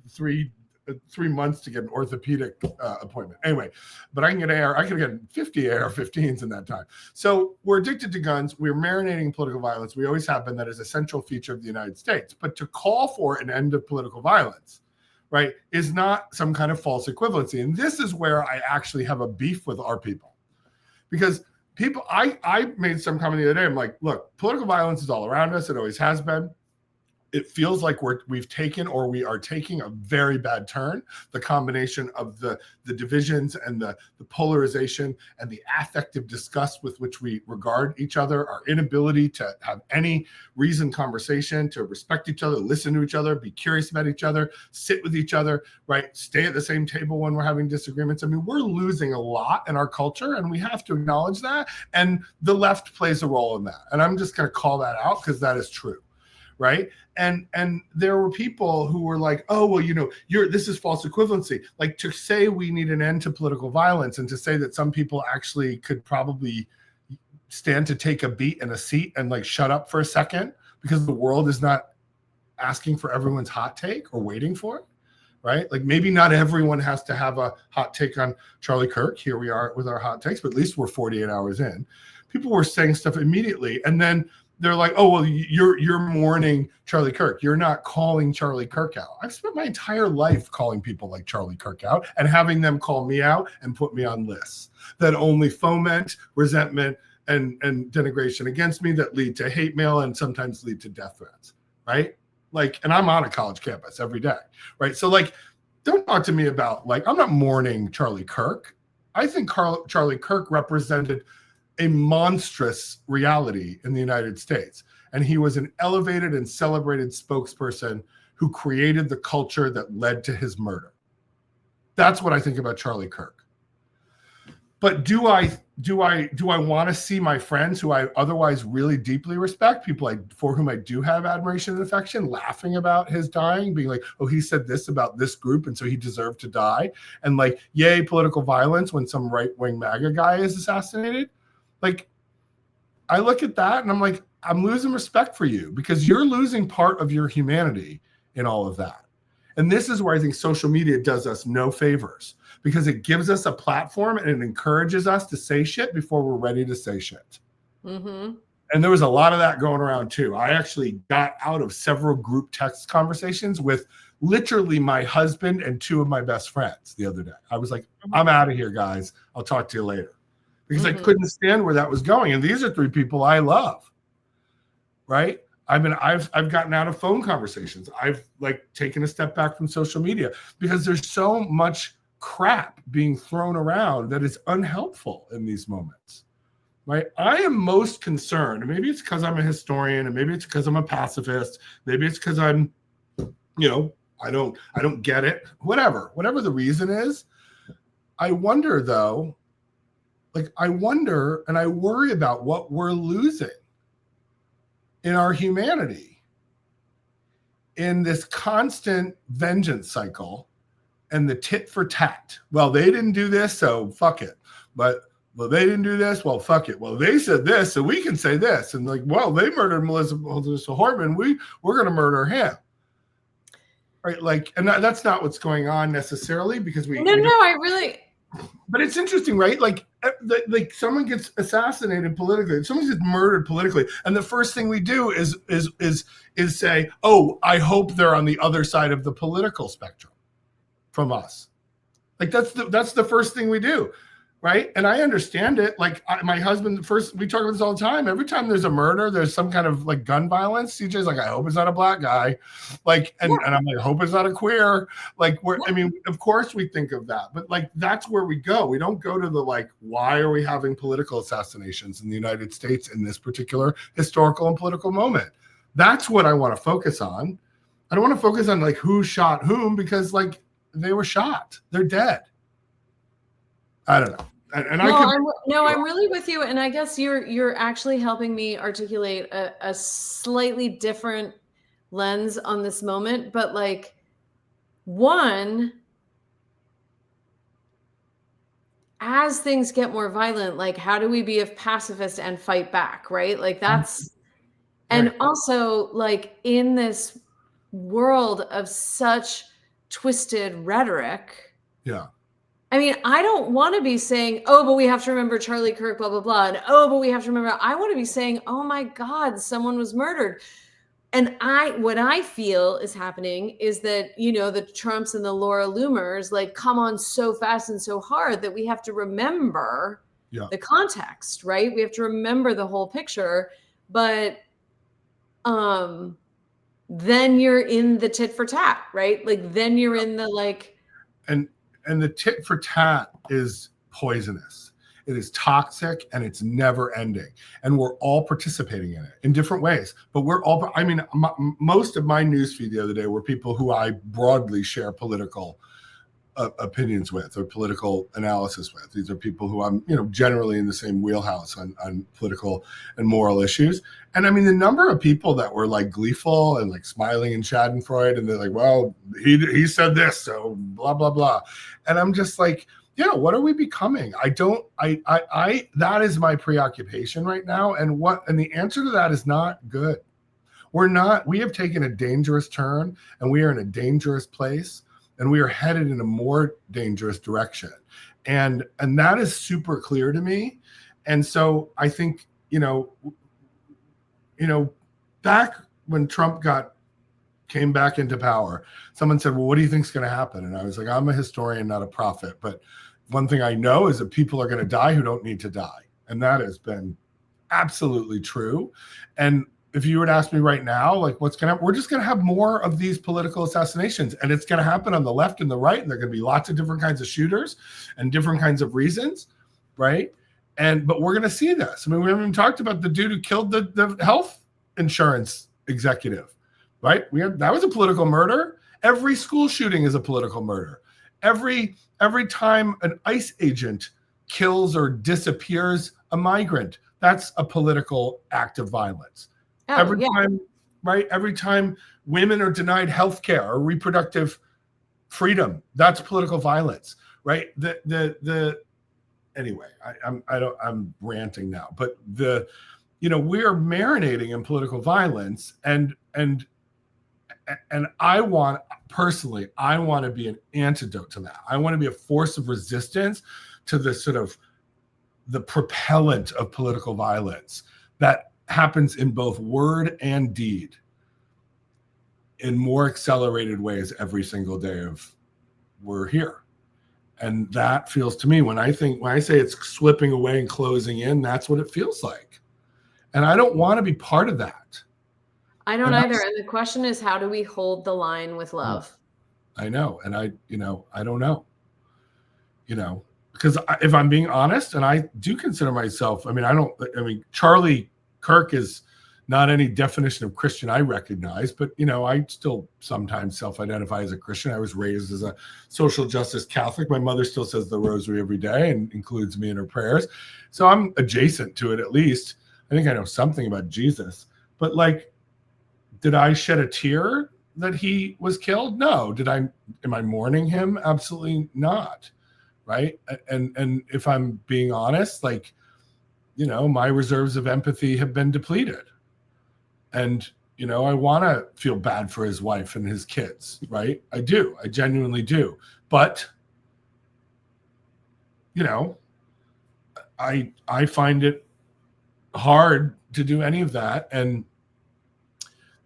months to get an orthopedic appointment. Anyway, but I could get 50 AR-15s in that time. So we're addicted to guns. We're marinating in political violence. We always have been. That is a central feature of the United States. But to call for an end of political violence, right, is not some kind of false equivalency. And this is where I actually have a beef with our people. Because I made some comment the other day. I'm like, look, political violence is all around us. It always has been. It feels like we've taken or we are taking a very bad turn. The combination of the divisions and the polarization and the affective disgust with which we regard each other, our inability to have any reasoned conversation, to respect each other, listen to each other, be curious about each other, sit with each other, right? Stay at the same table when we're having disagreements. I mean, we're losing a lot in our culture, and we have to acknowledge that. And the left plays a role in that. And I'm just going to call that out because that is true. Right. And there were people who were like, oh, well, this is false equivalency. Like, to say we need an end to political violence and to say that some people actually could probably stand to take a beat in a seat and like shut up for a second because the world is not asking for everyone's hot take or waiting for it. Right. Like, maybe not everyone has to have a hot take on Charlie Kirk. Here we are with our hot takes, but at least we're 48 hours in. People were saying stuff immediately. And then they're like, oh, well, you're mourning Charlie Kirk. You're not calling Charlie Kirk out. I've spent my entire life calling people like Charlie Kirk out and having them call me out and put me on lists that only foment resentment and denigration against me, that lead to hate mail and sometimes lead to death threats, right? Like, and I'm on a college campus every day, right? So like, don't talk to me about like, I'm not mourning Charlie Kirk. I think Charlie Kirk represented a monstrous reality in the United States. And he was an elevated and celebrated spokesperson who created the culture that led to his murder. That's what I think about Charlie Kirk. But do I want to see my friends who I otherwise really deeply respect, people for whom I do have admiration and affection, laughing about his dying, being like, oh, he said this about this group and so he deserved to die, and like, yay, political violence when some right-wing MAGA guy is assassinated? Like, I look at that and I'm like, I'm losing respect for you because you're losing part of your humanity in all of that. And this is where I think social media does us no favors, because it gives us a platform and it encourages us to say shit before we're ready to say shit. Mm-hmm. And there was a lot of that going around too. I actually got out of several group text conversations with literally my husband and two of my best friends the other day. I was like, I'm out of here, guys. I'll talk to you later. Because I couldn't stand where that was going. And these are three people I love, right? I've gotten out of phone conversations. I've like taken a step back from social media because there's so much crap being thrown around that is unhelpful in these moments, right? I am most concerned, and maybe it's because I'm a historian, and maybe it's because I'm a pacifist, maybe it's because I'm, I don't get it, whatever the reason is. I wonder though, and I worry about what we're losing in our humanity in this constant vengeance cycle and the tit for tat. Well, they didn't do this, so fuck it. Well, they didn't do this, well, fuck it. Well, they said this, so we can say this. And like, well, they murdered Melissa Hortman. We're going to murder him. Right? Like, and that's not what's going on necessarily, because but it's interesting, right? Like someone gets assassinated politically, someone gets murdered politically, and the first thing we do is say, "Oh, I hope they're on the other side of the political spectrum from us." Like that's the first thing we do, right? And I understand it. Like my husband, we talk about this all the time. Every time there's a murder, there's some kind of like gun violence. CJ's like, I hope it's not a black guy. Like, and I'm like, I hope it's not a queer. Like, I mean, of course we think of that, but like, that's where we go. We don't go to the, like, why are we having political assassinations in the United States in this particular historical and political moment? That's what I want to focus on. I don't want to focus on like who shot whom, because like they were shot. They're dead. I don't know. And No, I could I'm really with you, and I guess you're actually helping me articulate a slightly different lens on this moment. But like, one, as things get more violent, like how do we be a pacifist and fight back, right? Like that's, and right. also like in this world of such twisted rhetoric. Yeah. I mean, I don't want to be saying, oh, but we have to remember Charlie Kirk, blah, blah, blah. And oh, but we have to remember, I want to be saying, oh my God, someone was murdered. And what I feel is happening is that, you know, the Trumps and the Laura Loomers like come on so fast and so hard that we have to remember the context, right? We have to remember the whole picture. But then you're in the tit for tat, right? Like then you're in the like, and the tit for tat is poisonous. It is toxic and it's never ending. And we're all participating in it in different ways. But we're all, I mean, most of my newsfeed the other day were people who I broadly share political opinions with or political analysis with. These are people who I'm, you know, generally in the same wheelhouse on political and moral issues. And I mean, the number of people that were like gleeful and like smiling and schadenfreude, and they're like, well, he said this, so blah, blah, blah. And I'm just like, yeah, what are we becoming? That is my preoccupation right now. And the answer to that is not good. We have taken a dangerous turn and we are in a dangerous place. And we are headed in a more dangerous direction. And that is super clear to me. And so I think, you know, back when Trump came back into power, someone said, well, what do you think is going to happen? And I was like, I'm a historian, not a prophet. But one thing I know is that people are going to die who don't need to die. And that has been absolutely true. And if you were to ask me right now, like what's going to happen, we're just going to have more of these political assassinations, and it's going to happen on the left and the right. And there are going to be lots of different kinds of shooters and different kinds of reasons. Right. But we're going to see this. I mean, we haven't even talked about the dude who killed the health insurance executive, right? That was a political murder. Every school shooting is a political murder. Every time an ICE agent kills or disappears a migrant, that's a political act of violence. Every time women are denied health care or reproductive freedom, that's political violence, right? Anyway, I'm ranting now, but we are marinating in political violence, and I want to be an antidote to that. I want to be a force of resistance to the sort of the propellant of political violence that happens in both word and deed in more accelerated ways every single day of we're here. And that feels to me, when I say it's slipping away and closing in, that's what it feels like. And I don't want to be part of that. I don't either. And the question is, how do we hold the line with love? I know. And I don't know, because if I'm being honest, and I do consider myself, Charlie Kirk is not any definition of Christian I recognize, but, I still sometimes self-identify as a Christian. I was raised as a social justice Catholic. My mother still says the rosary every day and includes me in her prayers. So I'm adjacent to it, at least. I think I know something about Jesus. But did I shed a tear that he was killed? No. Am I mourning him? Absolutely not. Right. And if I'm being honest, my reserves of empathy have been depleted. And, I want to feel bad for his wife and his kids, right? I do. I genuinely do. But, I find it hard to do any of that. And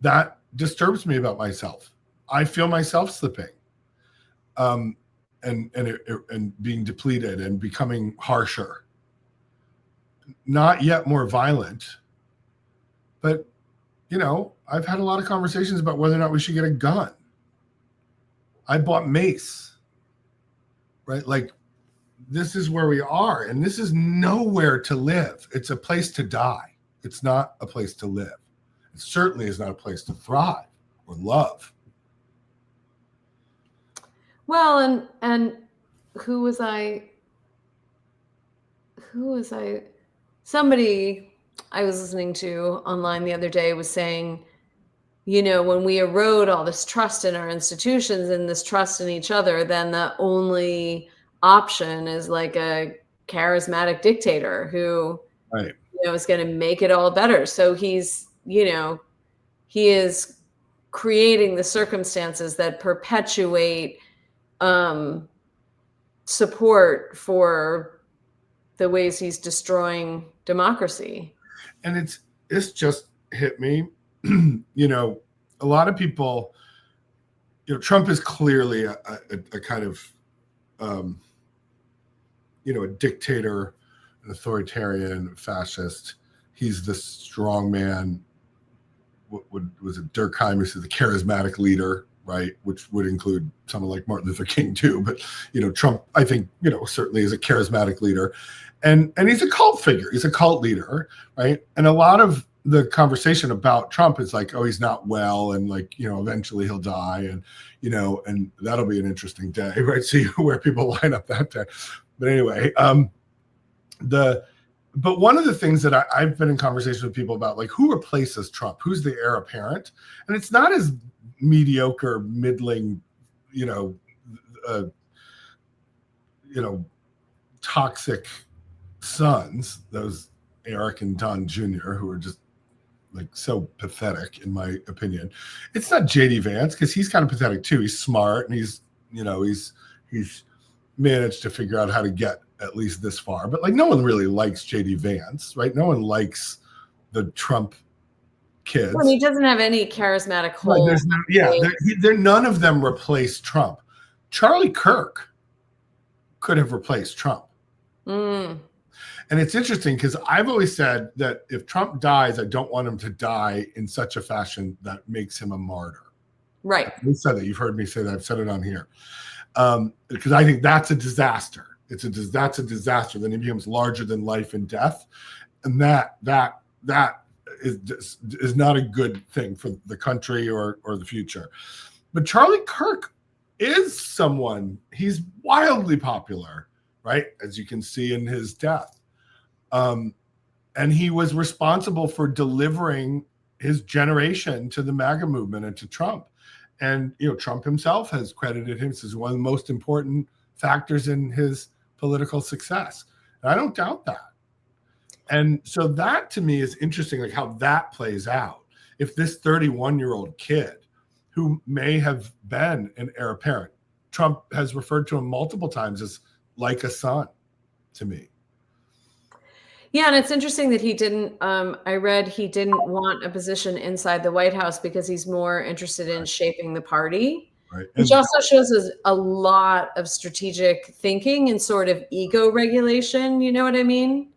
that disturbs me about myself. I feel myself slipping and being depleted and becoming harsher. Not yet more violent, but, I've had a lot of conversations about whether or not we should get a gun. I bought mace, right? This is where we are, and this is nowhere to live. It's a place to die. It's not a place to live. It certainly is not a place to thrive or love. Well, and who was I who was I? Somebody I was listening to online the other day was saying, when we erode all this trust in our institutions and this trust in each other, then the only option is like a charismatic dictator who, Right. is going to make it all better. So he is creating the circumstances that perpetuate um, support for the ways he's destroying democracy. And it's just hit me. A lot of people, Trump is clearly a kind of, a dictator, an authoritarian, fascist. He's the strong man. Was it Durkheim who said the charismatic leader, right? Which would include someone like Martin Luther King too. But Trump, I think, certainly is a charismatic leader, and he's a cult figure. He's a cult leader, right? And a lot of the conversation about Trump is like, oh, he's not well, and like, eventually he'll die, and and that'll be an interesting day, right? See where people line up that day. But anyway, but one of the things that I've been in conversation with people about, like, who replaces Trump? Who's the heir apparent? And it's not as mediocre, middling, toxic sons, those Eric and Don Jr., who are just like so pathetic, in my opinion. It's not JD Vance, because he's kind of pathetic too. He's smart, and he's managed to figure out how to get at least this far. But like, no one really likes JD Vance, right? No one likes the Trump kids. Well, he doesn't have any charismatic hold. None of them replaced Trump. Charlie Kirk could have replaced Trump. And it's interesting because I've always said that if Trump dies, I don't want him to die in such a fashion that makes him a martyr. Right. You said that. You've heard me say that. I've said it on here. Because I think that's a disaster. That's a disaster. Then he becomes larger than life and death. And that is not a good thing for the country or the future. But Charlie Kirk is someone, he's wildly popular, right? As you can see in his death. And he was responsible for delivering his generation to the MAGA movement and to Trump. And, Trump himself has credited him as one of the most important factors in his political success. And I don't doubt that. And so that to me is interesting, like how that plays out. If this 31-year-old kid who may have been an heir apparent, Trump has referred to him multiple times as like a son to me. Yeah, and it's interesting that he didn't, I read he didn't want a position inside the White House because he's more interested in shaping the party, right. Which also shows us a lot of strategic thinking and sort of ego regulation. You know what I mean?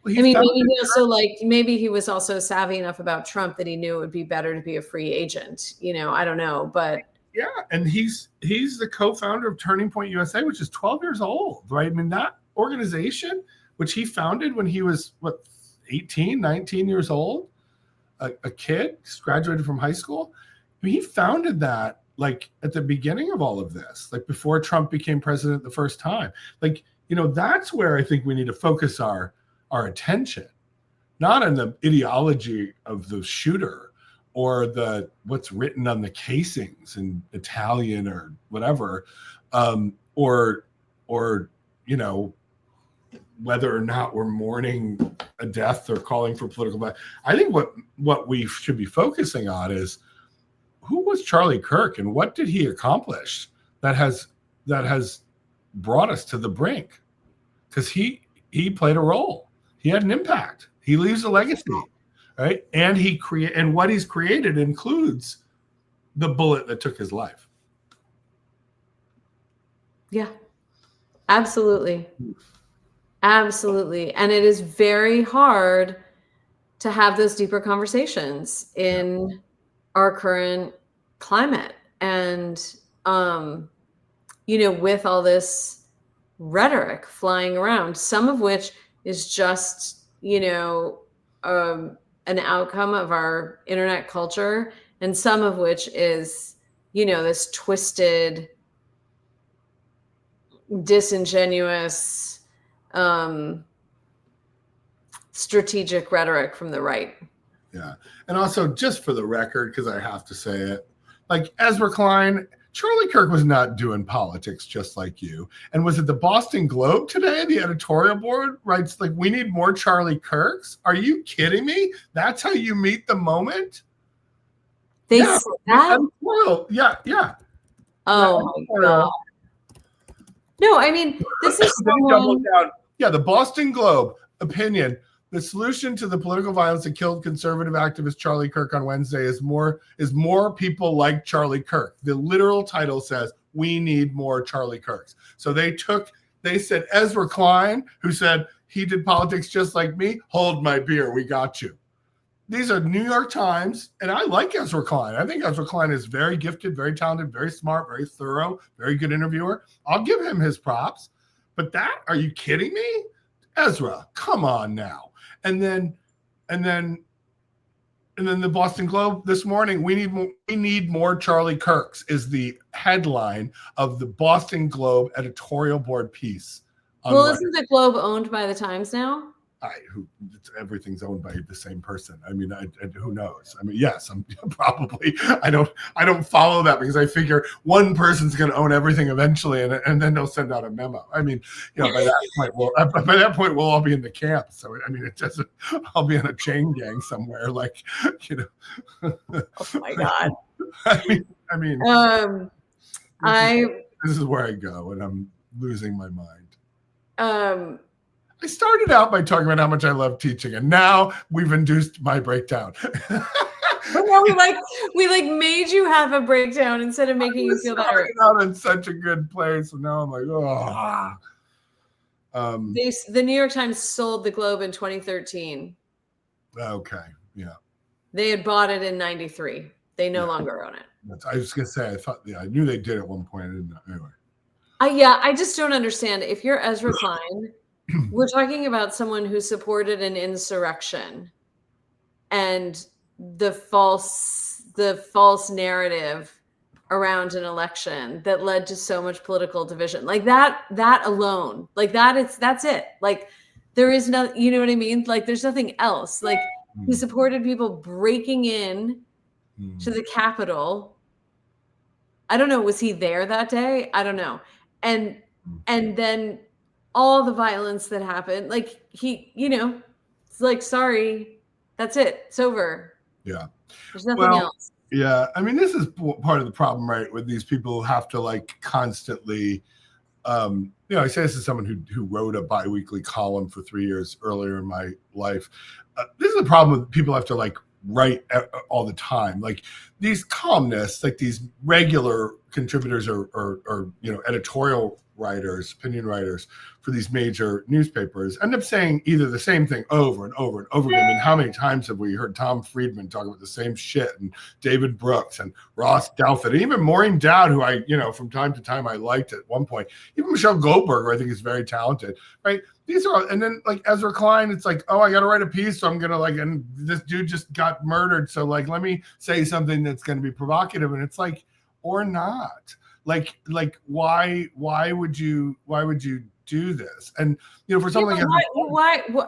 Well, maybe he was also savvy enough about Trump that he knew it would be better to be a free agent. I don't know, but yeah, and he's the co-founder of Turning Point USA, which is 12 years old, right? I mean, that organization, which he founded when he was 18, 19 years old, a kid, just graduated from high school. I mean, he founded that like at the beginning of all of this, like before Trump became president the first time. Like, that's where I think we need to focus our attention, not on the ideology of the shooter or what's written on the casings in Italian or whatever, or whether or not we're mourning a death or calling for political violence. I think what we should be focusing on is, who was Charlie Kirk and what did he accomplish that has brought us to the brink? Because he played a role. He had an impact. He leaves a legacy, right? And and what he's created includes the bullet that took his life. Yeah, absolutely. Absolutely. And it is very hard to have those deeper conversations in our current climate. And, with all this rhetoric flying around, some of which is just, an outcome of our internet culture, and some of which is, this twisted, disingenuous, strategic rhetoric from the right. Yeah. And also, just for the record, because I have to say it, like Ezra Klein, Charlie Kirk was not doing politics just like you. And was it the Boston Globe today? The editorial board writes, like, we need more Charlie Kirks. Are you kidding me? That's how you meet the moment? They said that? Yeah, yeah. Oh, my God. No, I mean, this is someone... Yeah, the Boston Globe opinion. The solution to the political violence that killed conservative activist Charlie Kirk on Wednesday is more people like Charlie Kirk. The literal title says, we need more Charlie Kirks. So they said Ezra Klein, who said he did politics just like me, hold my beer, we got you. These are New York Times, and I like Ezra Klein. I think Ezra Klein is very gifted, very talented, very smart, very thorough, very good interviewer. I'll give him his props. But are you kidding me? Ezra, come on now. And then the Boston Globe this morning, we need more Charlie Kirks is the headline of the Boston Globe editorial board piece. Well, isn't the Globe owned by the Times now? Everything's owned by the same person. I mean, who knows? I mean, yes, I'm probably. I don't follow that because I figure one person's going to own everything eventually, and then they'll send out a memo. I mean, by that point, we'll all be in the camp. So I mean, it doesn't. I'll be in a chain gang somewhere, like, Oh my God. I mean, this is where I go, and I'm losing my mind. I started out by talking about how much I love teaching, and now we've induced my breakdown. Well, we made you have a breakdown instead of making you feel better. I started out in such a good place, and now I'm like, oh. The New York Times sold the Globe in 2013. Okay, yeah. They had bought it in 93. They no longer own it. I was gonna say, I knew they did at one point. I didn't know. Anyway. I just don't understand. If you're Ezra Klein, we're talking about someone who supported an insurrection and the false narrative around an election that led to so much political division. Like that alone, like that's it. Like there is no, you know what I mean? Like there's nothing else. Like he supported people breaking in to the Capitol. I don't know. Was he there that day? I don't know. And then all the violence that happened, like it's like, sorry, that's it. It's over. Yeah. There's nothing else. Yeah. I mean, this is part of the problem, right? With these people who have to like constantly, I say this as someone who wrote a biweekly column for 3 years earlier in my life. This is the problem with people who have to like write all the time. Like these columnists, like these regular contributors or editorial writers, opinion writers for these major newspapers end up saying either the same thing over and over and over again. I mean, how many times have we heard Tom Friedman talk about the same shit, and David Brooks and Ross Douthat, and even Maureen Dowd, who I, from time to time I liked at one point, even Michelle Goldberg, who I think is very talented, right? These are, and then like Ezra Klein, it's like, oh, I got to write a piece, so I'm going to and this dude just got murdered. So like, let me say something that's going to be provocative. And it's like, or not. Like why would you do this? And for something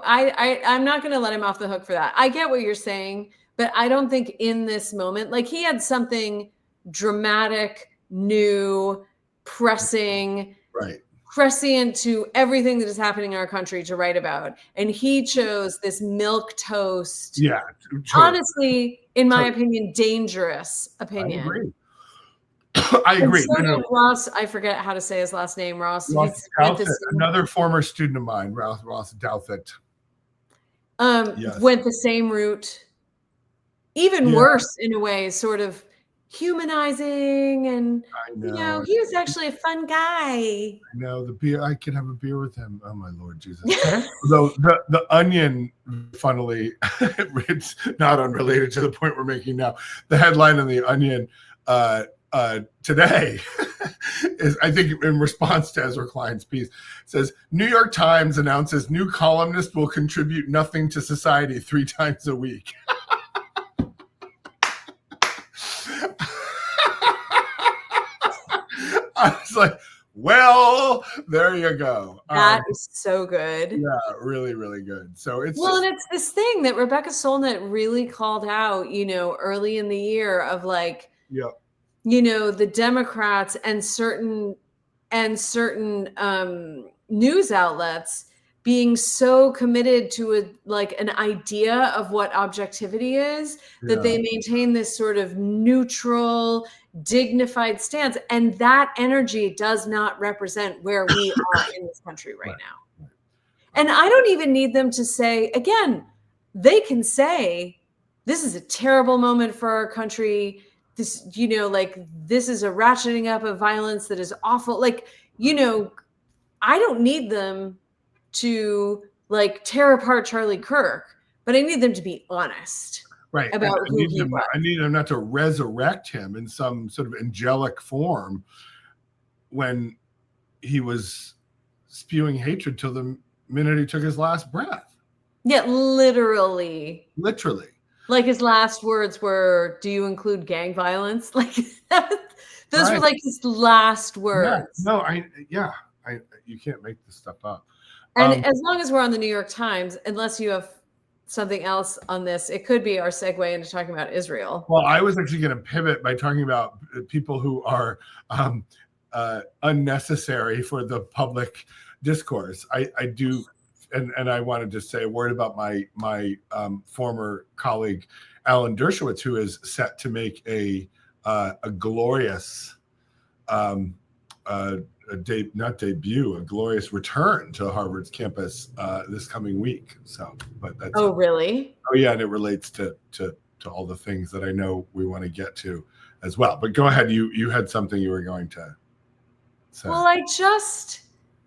I'm not going to let him off the hook for that. I get what you're saying, but I don't think in this moment, like he had something dramatic, new, pressing, right, prescient to everything that is happening in our country to write about, and he chose this milquetoast, honestly, in my opinion, dangerous opinion. I agree. I agree. So Ross, I forget how to say his last name. Ross Douthat, another former student of mine, Ross Douthat. Went the same route, even worse in a way, sort of humanizing, and he was actually a fun guy. I know the beer. I can have a beer with him. Oh my Lord Jesus! Though the Onion, funnily, it's not unrelated to the point we're making now. The headline in the Onion today is, I think, in response to Ezra Klein's piece, says New York Times announces new columnist will contribute nothing to society 3 times a week. I was like, Well, there you go. That is so good. Yeah, really, really good. So it's and it's this thing that Rebecca Solnit really called out, early in the year of like, yeah, the Democrats and certain news outlets being so committed to an idea of what objectivity is that they maintain this sort of neutral, dignified stance, and that energy does not represent where we are in this country right now. And I don't even need them to say, again, they can say, this is a terrible moment for our country. This, this is a ratcheting up of violence that is awful. I don't need them to tear apart Charlie Kirk, but I need them to be honest. Right. About who he was. I need them not to resurrect him in some sort of angelic form when he was spewing hatred till the minute he took his last breath. Yeah, literally. Like his last words were, "Do you include gang violence?" Like those were like his last words. Yeah, no, you can't make this stuff up. And as long as we're on the New York Times, unless you have something else on this, it could be our segue into talking about Israel. Well, I was actually going to pivot by talking about people who are unnecessary for the public discourse. I do. And I wanted to say a word about my former colleague Alan Dershowitz, who is set to make a glorious a glorious return to Harvard's campus this coming week. So, but that's really? Oh yeah, and it relates to all the things that I know we want to get to as well. But go ahead, you had something you were going to say. Well,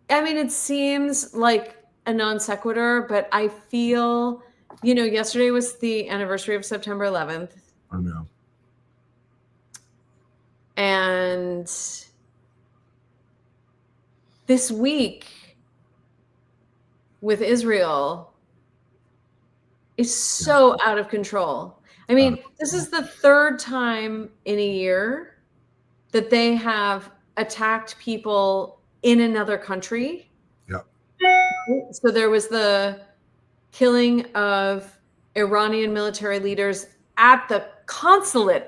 it seems like a non sequitur, but I feel, yesterday was the anniversary of September 11th. I know. And this week with Israel is so out of control. I mean, this is the third time in a year that they have attacked people in another country. So there was the killing of Iranian military leaders at the consulate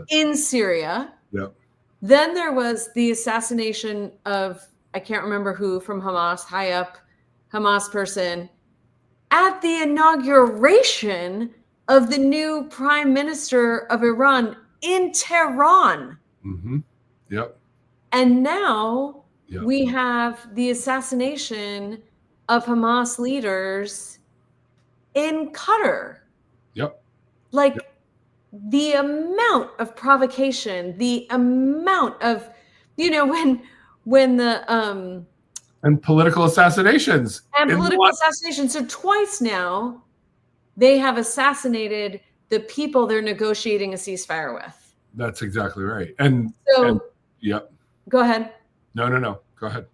in Syria. Yep. Then there was the assassination of, I can't remember who from Hamas, high up Hamas person, at the inauguration of the new prime minister of Iran in Tehran. Mm-hmm. Yep. And now we have the assassination of Hamas leaders in Qatar. Yep. The amount of provocation, the amount of, when the and political assassinations. So twice now, they have assassinated the people they're negotiating a ceasefire with. That's exactly right. And yep. Go ahead. No. Go ahead.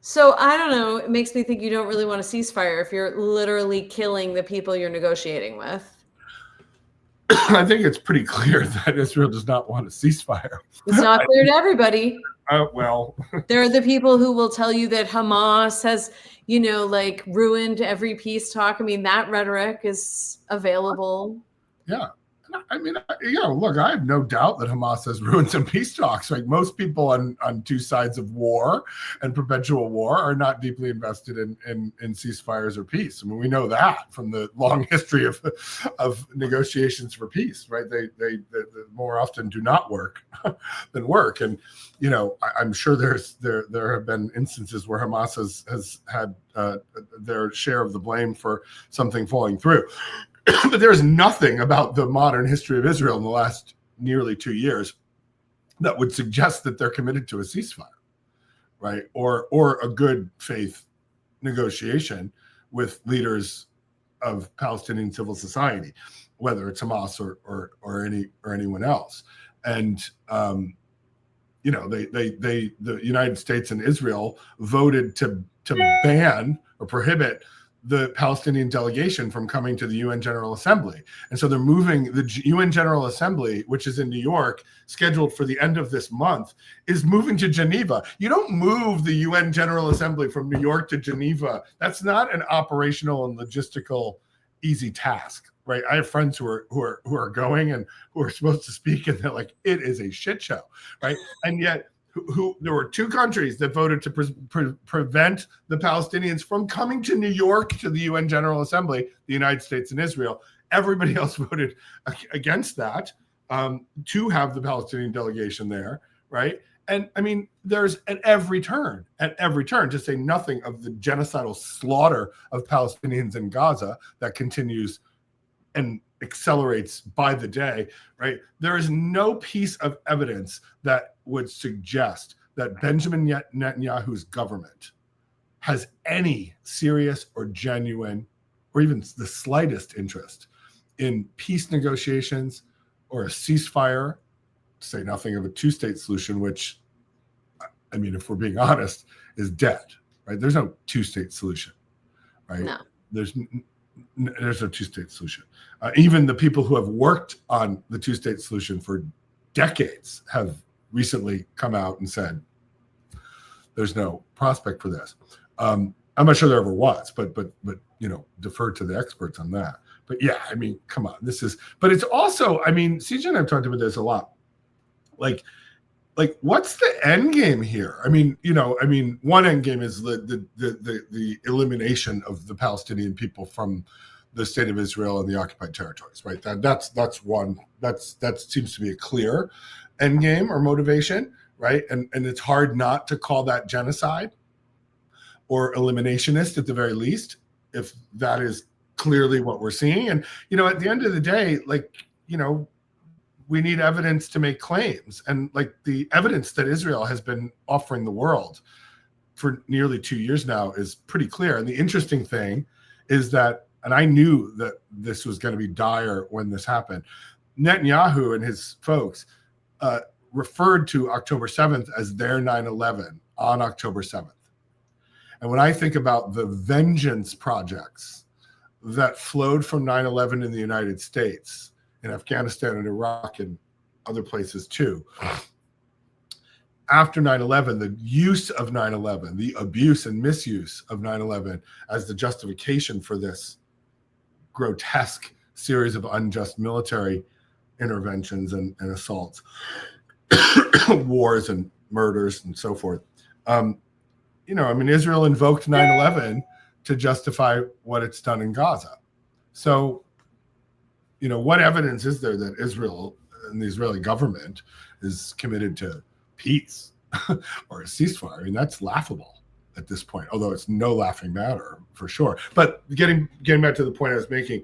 So I don't know. It makes me think you don't really want a ceasefire if you're literally killing the people you're negotiating with. I think it's pretty clear that Israel does not want a ceasefire. It's not clear to everybody. Well, there are the people who will tell you that Hamas has, ruined every peace talk. I mean, that rhetoric is available. Yeah. I mean, look, I have no doubt that Hamas has ruined some peace talks. Like most people on two sides of war and perpetual war are not deeply invested in ceasefires or peace. I mean, we know that from the long history of negotiations for peace, right? They more often do not work than work. And, I'm sure there have been instances where Hamas has had their share of the blame for something falling through. But there's nothing about the modern history of Israel in the last nearly 2 years that would suggest that they're committed to a ceasefire, right? Or a good faith negotiation with leaders of Palestinian civil society, whether it's Hamas or anyone else. And the United States and Israel voted to ban or prohibit the Palestinian delegation from coming to the UN General Assembly. And so they're moving the UN General Assembly, which is in New York, scheduled for the end of this month, is moving to Geneva. You don't move the UN General Assembly from New York to Geneva. That's not an operational and logistical easy task, right? I have friends who are going and who are supposed to speak, and they're like, it is a shit show, right? And yet there were two countries that voted to prevent the Palestinians from coming to New York to the UN General Assembly, the United States and Israel. Everybody else voted against that, to have the Palestinian delegation there, right? And I mean, there's at every turn, to say nothing of the genocidal slaughter of Palestinians in Gaza that continues and accelerates by the day, right? There is no piece of evidence that would suggest that Benjamin Netanyahu's government has any serious or genuine or even the slightest interest in peace negotiations or a ceasefire, to say nothing of a two-state solution, which, I mean, if we're being honest, is dead, right? There's no two-state solution, right? No. There's no two-state solution. Even the people who have worked on the two-state solution for decades have recently come out and said there's no prospect for this. I'm not sure there ever was, but you know, defer to the experts on that. But yeah, I mean, come on, but it's also, I mean, CJ and I've talked about this a lot. Like what's the end game here? I mean, you know, one end game is the elimination of the Palestinian people from the state of Israel and the occupied territories, right? That's one. That seems to be a clear end game or motivation, right? And it's hard not to call that genocide or eliminationist at the very least, if that is clearly what we're seeing. And you know, at the end of the day, like, you know, we need evidence to make claims. And like the evidence that Israel has been offering the world for nearly 2 years now is pretty clear. And the interesting thing is that, and I knew that this was going to be dire when this happened, Netanyahu and his folks referred to October 7th as their 9/11 on October 7th. And when I think about the vengeance projects that flowed from 9/11 in the United States, in Afghanistan and Iraq and other places too. After 9/11, the use of 9/11, the abuse and misuse of 9/11 as the justification for this grotesque series of unjust military interventions and assaults, wars and murders and so forth. You know, I mean, Israel invoked 9/11 to justify what it's done in Gaza. So, you know, what evidence is there that Israel and the Israeli government is committed to peace or a ceasefire? I mean, that's laughable at this point, although it's no laughing matter for sure. But getting back to the point I was making,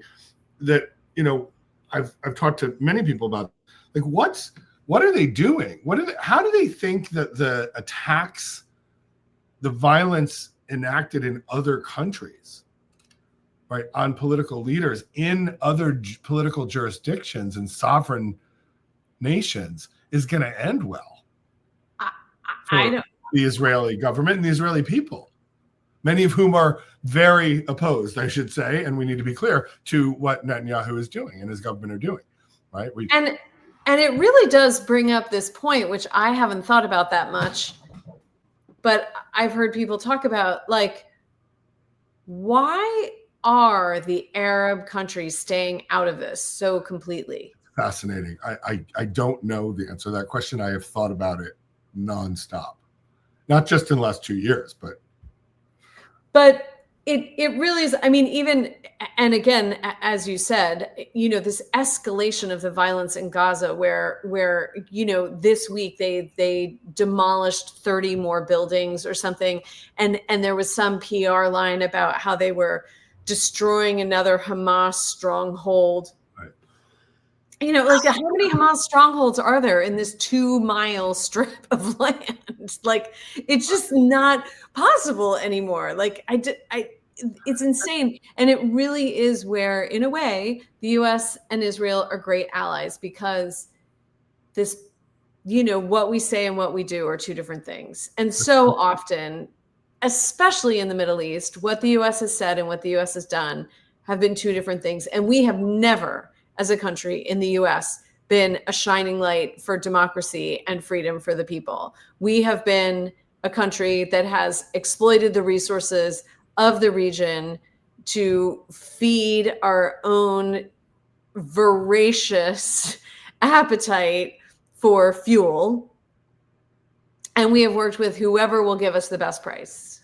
that, you know, I've talked to many people about, like, what are they doing? How do they think that the attacks, the violence enacted in other countries, right, on political leaders in other political jurisdictions and sovereign nations is going to end well I know the Israeli government and the Israeli people, many of whom are very opposed, I should say, and we need to be clear, to what Netanyahu is doing and his government are doing, right? And it really does bring up this point, which I haven't thought about that much, but I've heard people talk about, like, why are the Arab countries staying out of this so completely? Fascinating. I don't know the answer to that question. I have thought about it nonstop, not just in the last 2 years, but it really is. I mean, even, and again, as you said, you know, this escalation of the violence in Gaza, where you know, this week they demolished 30 more buildings or something, and there was some PR line about how they were destroying another Hamas stronghold. Right. You know, like, how many Hamas strongholds are there in this 2-mile strip of land? Like, it's just not possible anymore. Like, it's insane. And it really is where, in a way, the US and Israel are great allies, because this, you know, what we say and what we do are two different things. And so often especially in the Middle East, what the US has said and what the US has done have been two different things. And we have never, as a country in the US, been a shining light for democracy and freedom for the people. We have been a country that has exploited the resources of the region to feed our own voracious appetite for fuel. And we have worked with whoever will give us the best price.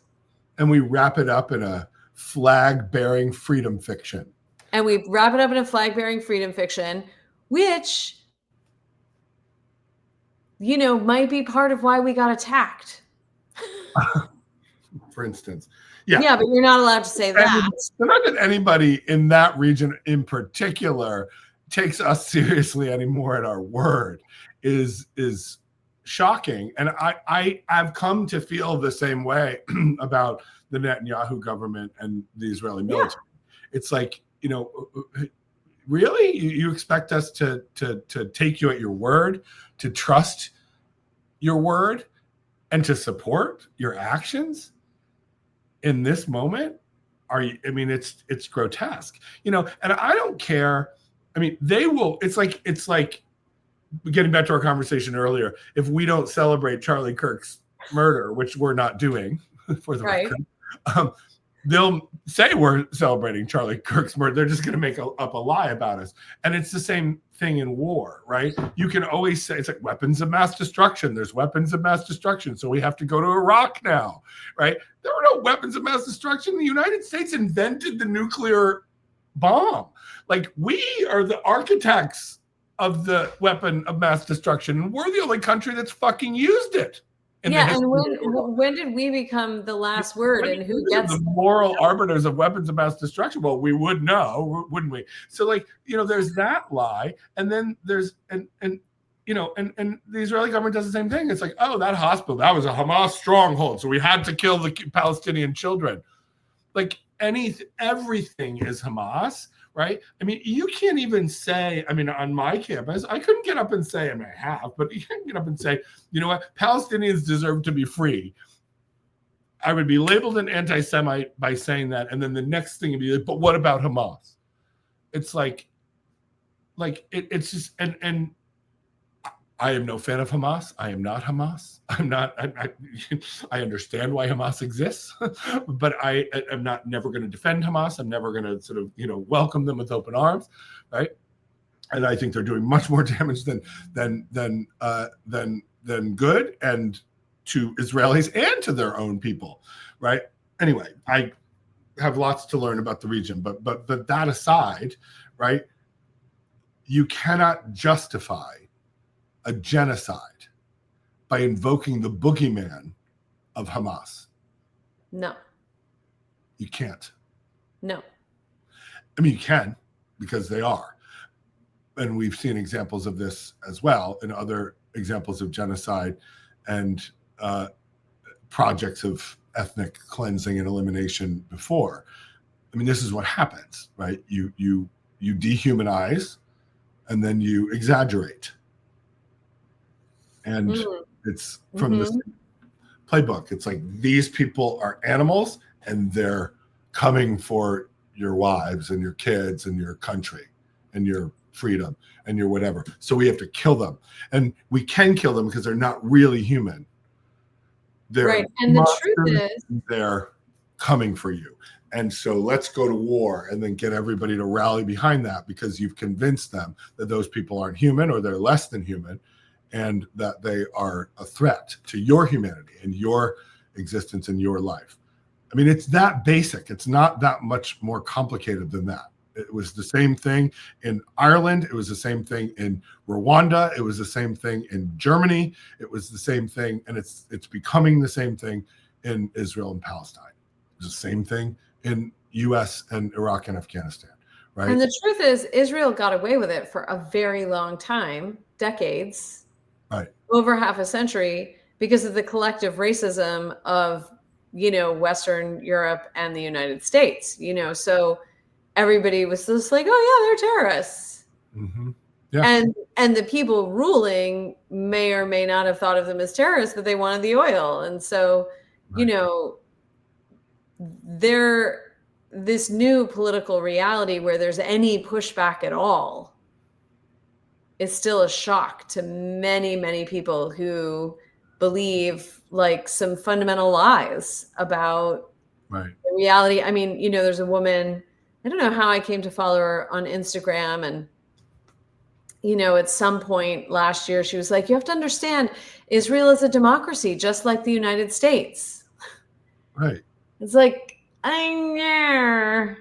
And we wrap it up in a flag-bearing freedom fiction. And we wrap it up in a flag-bearing freedom fiction, which, you know, might be part of why we got attacked. For instance. Yeah, but you're not allowed to say that. Not that anybody in that region in particular takes us seriously anymore at our word is shocking. And I've come to feel the same way about the Netanyahu government and the Israeli military. Yeah. It's like, you know, really? You expect us to take you at your word, to trust your word, and to support your actions in this moment? It's grotesque, you know, and I don't care. I mean, they will, it's like getting back to our conversation earlier, if we don't celebrate Charlie Kirk's murder, which we're not doing for the record, they'll say we're celebrating Charlie Kirk's murder. They're just going to make up a lie about us. And it's the same thing in war, right? You can always say it's like weapons of mass destruction. There's weapons of mass destruction. So we have to go to Iraq now, right? There were no weapons of mass destruction. The United States invented the nuclear bomb. Like, we are the architects of the weapon of mass destruction. And we're the only country that's fucking used it. Yeah, and when did we become the last word, and who gets the moral arbiters of weapons of mass destruction? Well, we would know, wouldn't we? So, like, you know, there's that lie, and then there's and you know, and the Israeli government does the same thing. It's like, oh, that hospital, that was a Hamas stronghold, so we had to kill the Palestinian children. Like, everything is Hamas. Right? I mean, you can't even say, I mean, on my campus, I couldn't get up and say, I mean, I have, but you can't get up and say, you know what, Palestinians deserve to be free. I would be labeled an anti-Semite by saying that. And then the next thing would be like, but what about Hamas? It's like it's just, and I am no fan of Hamas. I am not Hamas. I understand why Hamas exists, but I am never going to defend Hamas. I'm never going to sort of, you know, welcome them with open arms, right? And I think they're doing much more damage than good, and to Israelis and to their own people, right? Anyway, I have lots to learn about the region, but that aside, right? You cannot justify a genocide by invoking the boogeyman of Hamas. No. You can't. No. I mean, you can, because they are. And we've seen examples of this as well in other examples of genocide and projects of ethnic cleansing and elimination before. I mean, this is what happens, right? You dehumanize, and then you exaggerate. And it's from this playbook. It's like, these people are animals, and they're coming for your wives and your kids and your country and your freedom and your whatever. So we have to kill them. And we can kill them because they're not really human. They're right. And the truth is, they're coming for you. And so let's go to war and then get everybody to rally behind that, because you've convinced them that those people aren't human, or they're less than human, and that they are a threat to your humanity and your existence in your life. I mean, it's that basic. It's not that much more complicated than that. It was the same thing in Ireland. It was the same thing in Rwanda. It was the same thing in Germany. It was the same thing, and it's becoming the same thing in Israel and Palestine. It's the same thing in U.S. and Iraq and Afghanistan, right? And the truth is, Israel got away with it for a very long time, decades. Right. Over half a century, because of the collective racism of, you know, Western Europe and the United States, you know, so everybody was just like, oh yeah, they're terrorists. Mm-hmm. Yeah. And the people ruling may or may not have thought of them as terrorists, but they wanted the oil. And so, you know, this new political reality where there's any pushback at all is still a shock to many, many people who believe like some fundamental lies about Right. the reality. I mean, there's a woman, I don't know how I came to follow her on Instagram, and at some point last year, she was like, you have to understand, Israel is a democracy, just like the United States. Right. It's like, I know.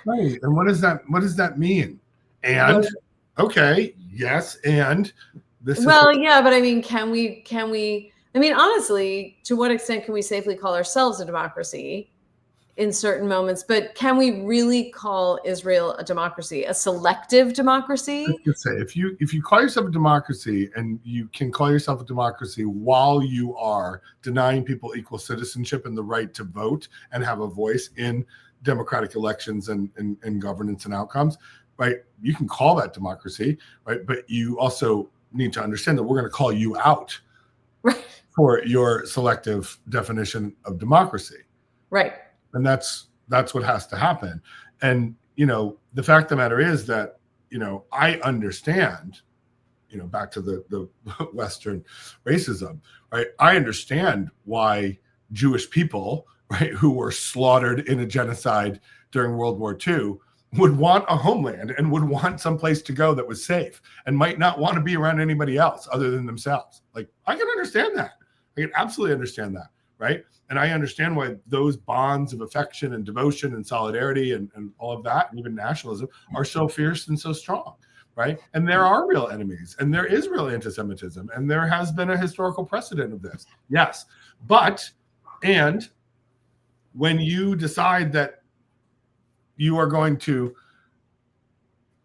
Right. And what does that mean? And okay, yes, and this well, yeah, but I mean, can we, I mean, honestly, to what extent can we safely call ourselves a democracy in certain moments? But can we really call Israel a democracy, a selective democracy? I say, if you call yourself a democracy, and you can call yourself a democracy while you are denying people equal citizenship and the right to vote and have a voice in democratic elections and governance and outcomes, right? You can call that democracy, right? But you also need to understand that we're going to call you out, right, for your selective definition of democracy. Right. And that's what has to happen. And, the fact of the matter is that, I understand, back to the Western racism, right? I understand why Jewish people, right, who were slaughtered in a genocide during World War II would want a homeland and would want some place to go that was safe and might not want to be around anybody else other than themselves. Like, I can understand that. I can absolutely understand that, right? And I understand why those bonds of affection and devotion and solidarity and all of that, and even nationalism, are so fierce and so strong, right? And there are real enemies, and there is real anti-Semitism, and there has been a historical precedent of this. Yes. And when you decide that you are going to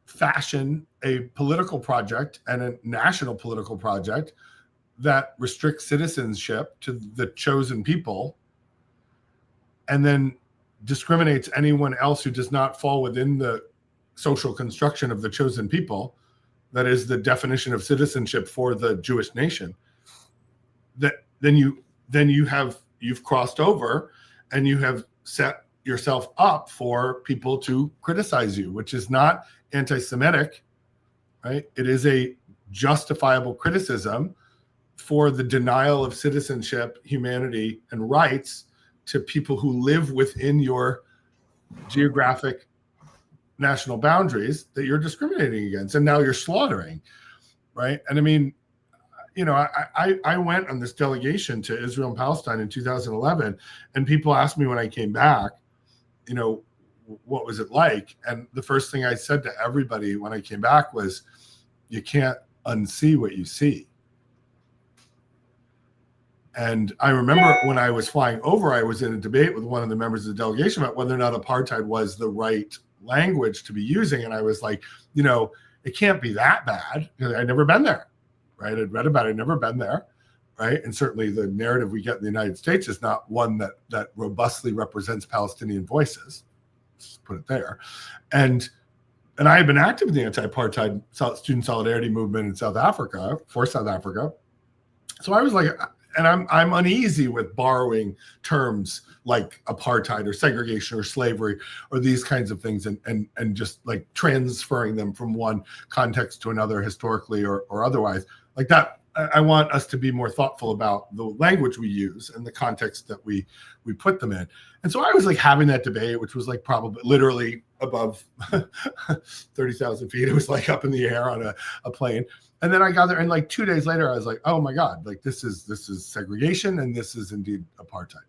fashion a political project and a national political project that restricts citizenship to the chosen people, and then discriminates anyone else who does not fall within the social construction of the chosen people, that is the definition of citizenship for the Jewish nation, that then you've crossed over, and you have set yourself up for people to criticize you, which is not anti-Semitic, right? It is a justifiable criticism for the denial of citizenship, humanity, and rights to people who live within your geographic national boundaries that you're discriminating against, and now you're slaughtering, right? And I mean, I went on this delegation to Israel and Palestine in 2011, and people asked me when I came back, what was it like? And the first thing I said to everybody when I came back was, you can't unsee what you see. And I remember when I was flying over, I was in a debate with one of the members of the delegation about whether or not apartheid was the right language to be using. And I was like, it can't be that bad, because I'd never been there, right? I'd read about it, I'd never been there, right? And certainly the narrative we get in the United States is not one that robustly represents Palestinian voices. Let's just put it there. And I had been active in the anti-apartheid student solidarity movement in South Africa, for South Africa. So I was like, and I'm uneasy with borrowing terms like apartheid or segregation or slavery or these kinds of things, and just like transferring them from one context to another, historically or otherwise. Like that, I want us to be more thoughtful about the language we use and the context that we put them in. And so I was like having that debate, which was like probably literally above 30,000 feet. It was like up in the air on a plane. And then I got there, and like 2 days later, I was like, oh my God, like this is segregation, and this is indeed apartheid.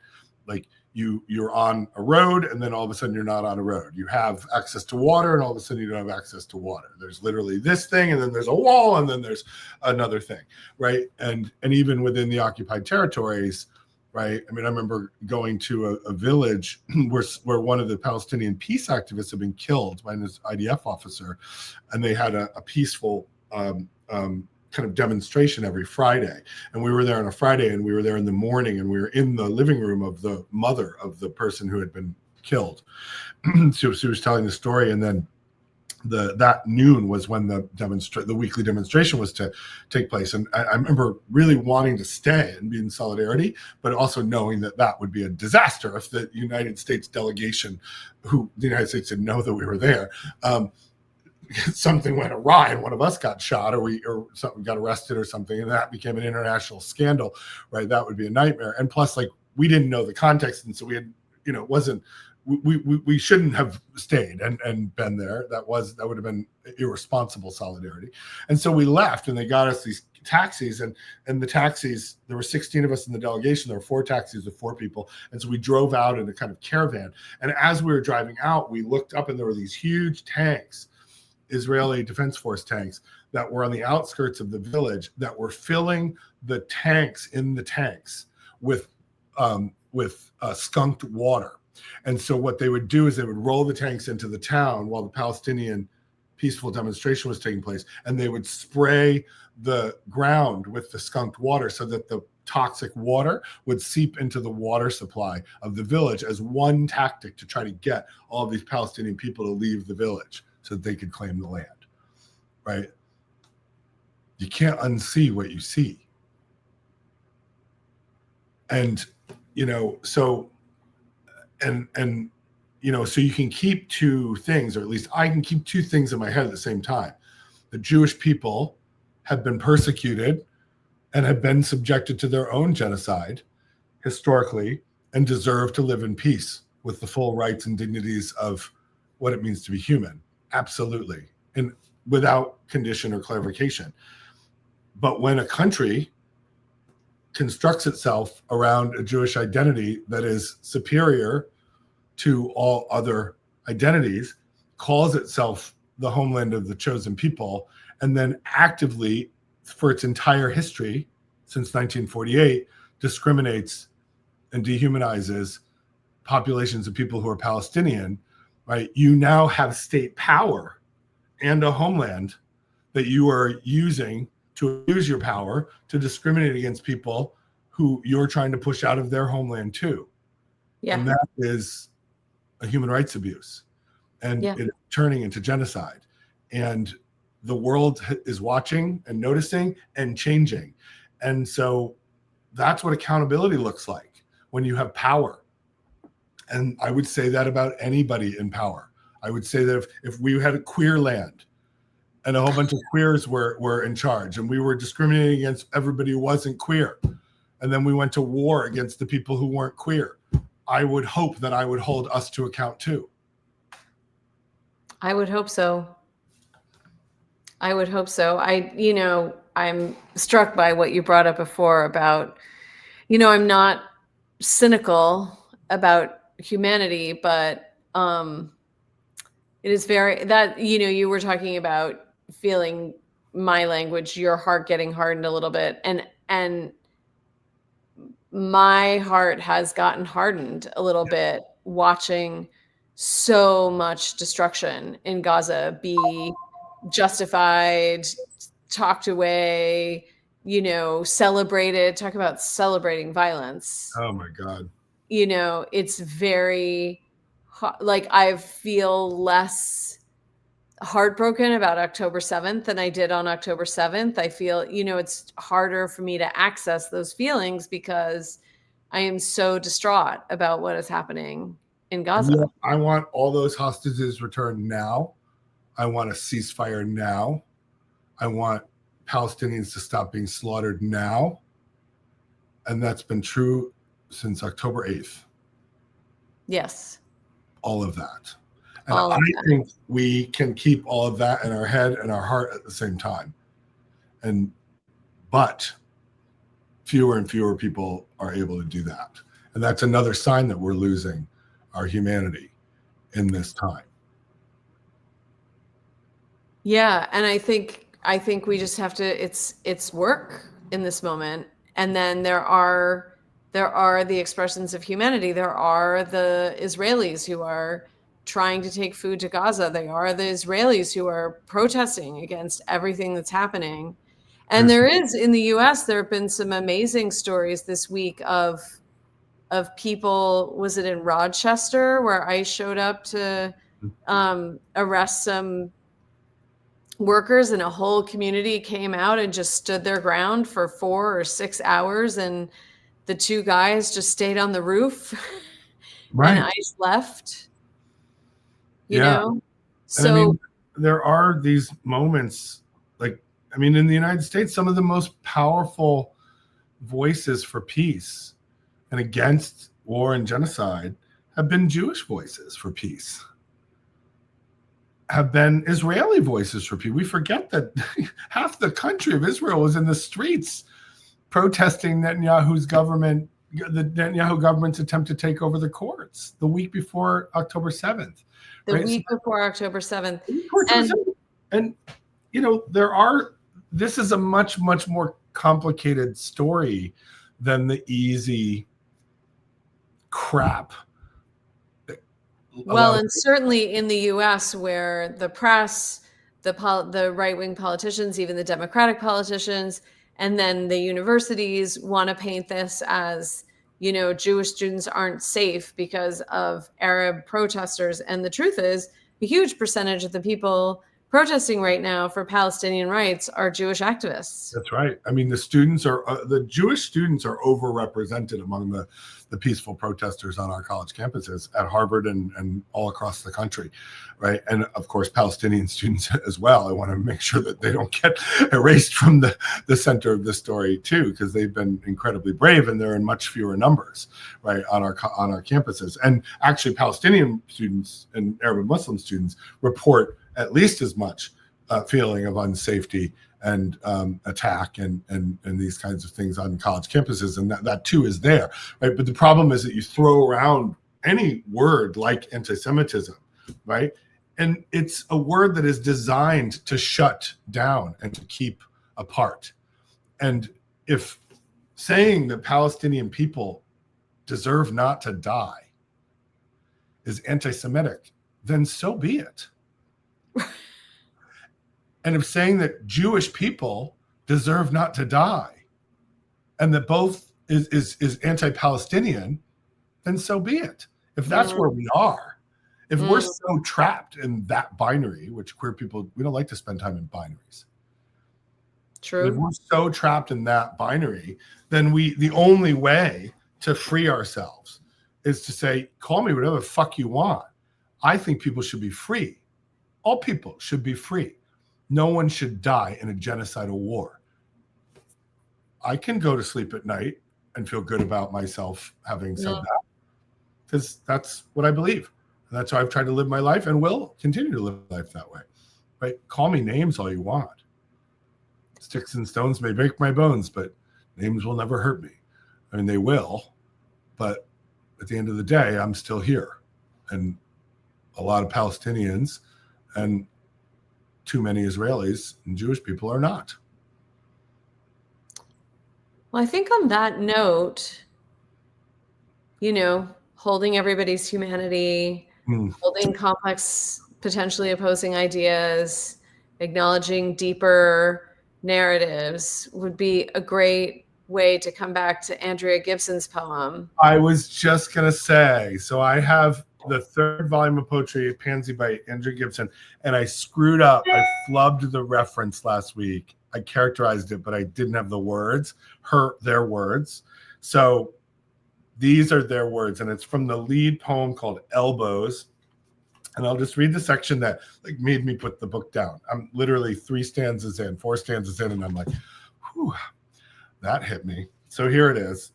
Like you're on a road, and then all of a sudden you're not on a road. You have access to water, and all of a sudden you don't have access to water. There's literally this thing, and then there's a wall, and then there's another thing, right? And even within the occupied territories, right? I mean, I remember going to a village where one of the Palestinian peace activists had been killed by an IDF officer, and they had a peaceful kind of demonstration every Friday. And we were there on a Friday, and we were there in the morning, and we were in the living room of the mother of the person who had been killed. So she was telling the story, and then that noon was when the weekly demonstration was to take place. And I remember really wanting to stay and be in solidarity, but also knowing that would be a disaster if the United States delegation, who the United States didn't know that we were there, something went awry and one of us got shot or something got arrested or something, and that became an international scandal, right? That would be a nightmare. And plus, like, we didn't know the context, and so we had, it wasn't, we shouldn't have stayed and been there. That would have been irresponsible solidarity. And so we left, and they got us these taxis, and the taxis, there were 16 of us in the delegation. There were 4 taxis with 4 people. And so we drove out in a kind of caravan. And as we were driving out, we looked up, and there were these huge tanks, Israeli Defense Force tanks, that were on the outskirts of the village, that were filling the tanks in the tanks with skunked water. And so what they would do is they would roll the tanks into the town while the Palestinian peaceful demonstration was taking place, and they would spray the ground with the skunked water so that the toxic water would seep into the water supply of the village as one tactic to try to get all of these Palestinian people to leave the village so that they could claim the land, right? You can't unsee what you see. And, so so you can keep 2 things, or at least I can keep 2 things in my head at the same time. The Jewish people have been persecuted and have been subjected to their own genocide historically and deserve to live in peace with the full rights and dignities of what it means to be human. Absolutely. And without condition or clarification. But when a country constructs itself around a Jewish identity that is superior to all other identities, calls itself the homeland of the chosen people, and then actively, for its entire history since 1948, discriminates and dehumanizes populations of people who are Palestinian, right? You now have state power and a homeland that you are using to use your power to discriminate against people who you're trying to push out of their homeland too. Yeah. And that is a human rights abuse, and it's turning into genocide. And the world is watching and noticing and changing. And so that's what accountability looks like when you have power. And I would say that about anybody in power. I would say that if we had a queer land and a whole bunch of queers were in charge, and we were discriminating against everybody who wasn't queer, and then we went to war against the people who weren't queer, I would hope that I would hold us to account too. I would hope so. I'm struck by what you brought up before about, I'm not cynical about humanity, but it is very that, you were talking about feeling my language, your heart getting hardened a little bit. And my heart has gotten hardened a little bit watching so much destruction in Gaza be justified, talked away, celebrated. Talk about celebrating violence. Oh my God. It's very, like, I feel less heartbroken about October 7th than I did on October 7th. I feel, it's harder for me to access those feelings because I am so distraught about what is happening in Gaza. Yeah, I want all those hostages returned now. I want a ceasefire now. I want Palestinians to stop being slaughtered now. And that's been true since October 8th. Yes. All of that. And I think we can keep all of that in our head and our heart at the same time. But fewer and fewer people are able to do that. And that's another sign that we're losing our humanity in this time. Yeah. And I think we just have to, it's work in this moment. And then there are the expressions of humanity. There are the Israelis who are trying to take food to Gaza. They are the Israelis who are protesting against everything that's happening. And there is, in the US, there have been some amazing stories this week of people, was it in Rochester, where ICE showed up to arrest some workers in a whole community came out and just stood their ground for 4 or 6 hours, and the two guys just stayed on the roof and Right. ICE left, you Yeah. know? And I So mean, there are these moments, like, I mean, in the United States, some of the most powerful voices for peace and against war and genocide have been Jewish voices for peace, have been Israeli voices for peace. We forget that half the country of Israel was in the streets protesting Netanyahu's government, the Netanyahu government's attempt to take over the courts the week before October 7th. the Right? week before October 7th. And, and you know, this is a much, much more complicated story than the easy crap. Well, and certainly in the US, where the press, the right-wing politicians, even the Democratic politicians, and then the universities want to paint this as, Jewish students aren't safe because of Arab protesters. And the truth is, a huge percentage of the people protesting right now for Palestinian rights are Jewish activists. That's right. I mean, the Jewish students are overrepresented among the peaceful protesters on our college campuses at Harvard and all across the country, right? And of course, Palestinian students as well. I want to make sure that they don't get erased from the center of the story too, because they've been incredibly brave and they're in much fewer numbers, right, on our campuses. And actually, Palestinian students and Arab and Muslim students report at least as much feeling of unsafety and attack and these kinds of things on college campuses, and that too is there, right? But the problem is that you throw around any word like anti-Semitism, right? And it's a word that is designed to shut down and to keep apart. And if saying that Palestinian people deserve not to die is anti-Semitic, then so be it. And if saying that Jewish people deserve not to die and that both is anti-Palestinian, then so be it. If that's where we are, if we're so trapped in that binary, which queer people, we don't like to spend time in binaries. True. If we're so trapped in that binary, then the only way to free ourselves is to say, call me whatever the fuck you want. I think people should be free. All people should be free. No one should die in a genocidal war. I can go to sleep at night and feel good about myself having said that, because that's what I believe. And that's how I've tried to live my life and will continue to live life that way. Right? Call me names all you want. Sticks and stones may break my bones, but names will never hurt me. I mean, they will, but at the end of the day, I'm still here. And a lot of Palestinians and too many Israelis and Jewish people are not. Well, I think on that note, holding everybody's humanity, holding complex, potentially opposing ideas, acknowledging deeper narratives would be a great way to come back to Andrea Gibson's poem. I was just going to say, so I have the third volume of poetry, Pansy by Andrea Gibson, and I screwed up. I flubbed the reference last week. I characterized it, but I didn't have the words, their words. So these are their words, and it's from the lead poem called Elbows. And I'll just read the section that made me put the book down. I'm literally 4 stanzas in, and I'm like, whew, that hit me. So here it is.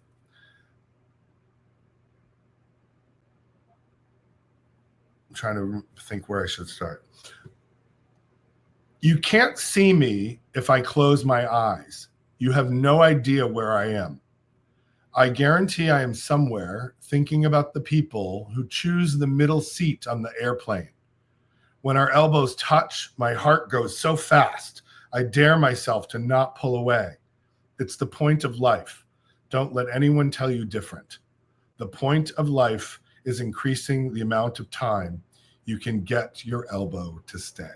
I'm trying to think where I should start. You can't see me if I close my eyes. You have no idea where I am. I guarantee I am somewhere thinking about the people who choose the middle seat on the airplane. When our elbows touch, my heart goes so fast, I dare myself to not pull away. It's the point of life. Don't let anyone tell you different. The point of life is increasing the amount of time you can get your elbow to stay.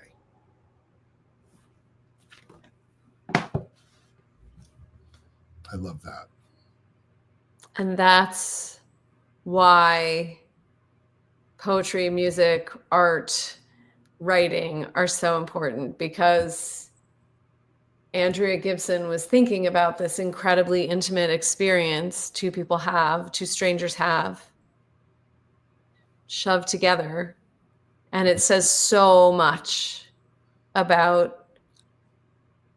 I love that. And that's why poetry, music, art, writing are so important, because Andrea Gibson was thinking about this incredibly intimate experience two strangers have, shoved together. And it says so much about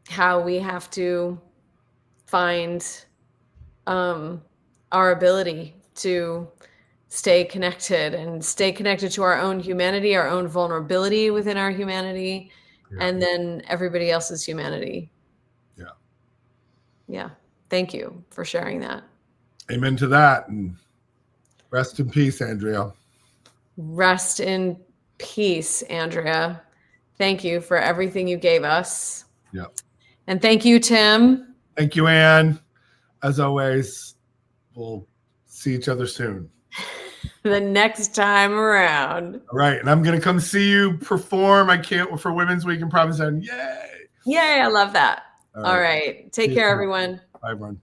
how we have to find our ability to stay connected to our own humanity, our own vulnerability within our humanity, and then everybody else's humanity. Yeah. Yeah. Thank you for sharing that. Amen to that. And rest in peace, Andrea. Rest in peace, Andrea. Thank you for everything you gave us. Yeah. And thank you, Tim. Thank you, Anne. As always, we'll see each other soon. The next time around. All right. And I'm going to come see you perform. I can't for Women's Week in Provincetown. Yay. Yay. I love that. All right. Take care, everyone. Bye, everyone.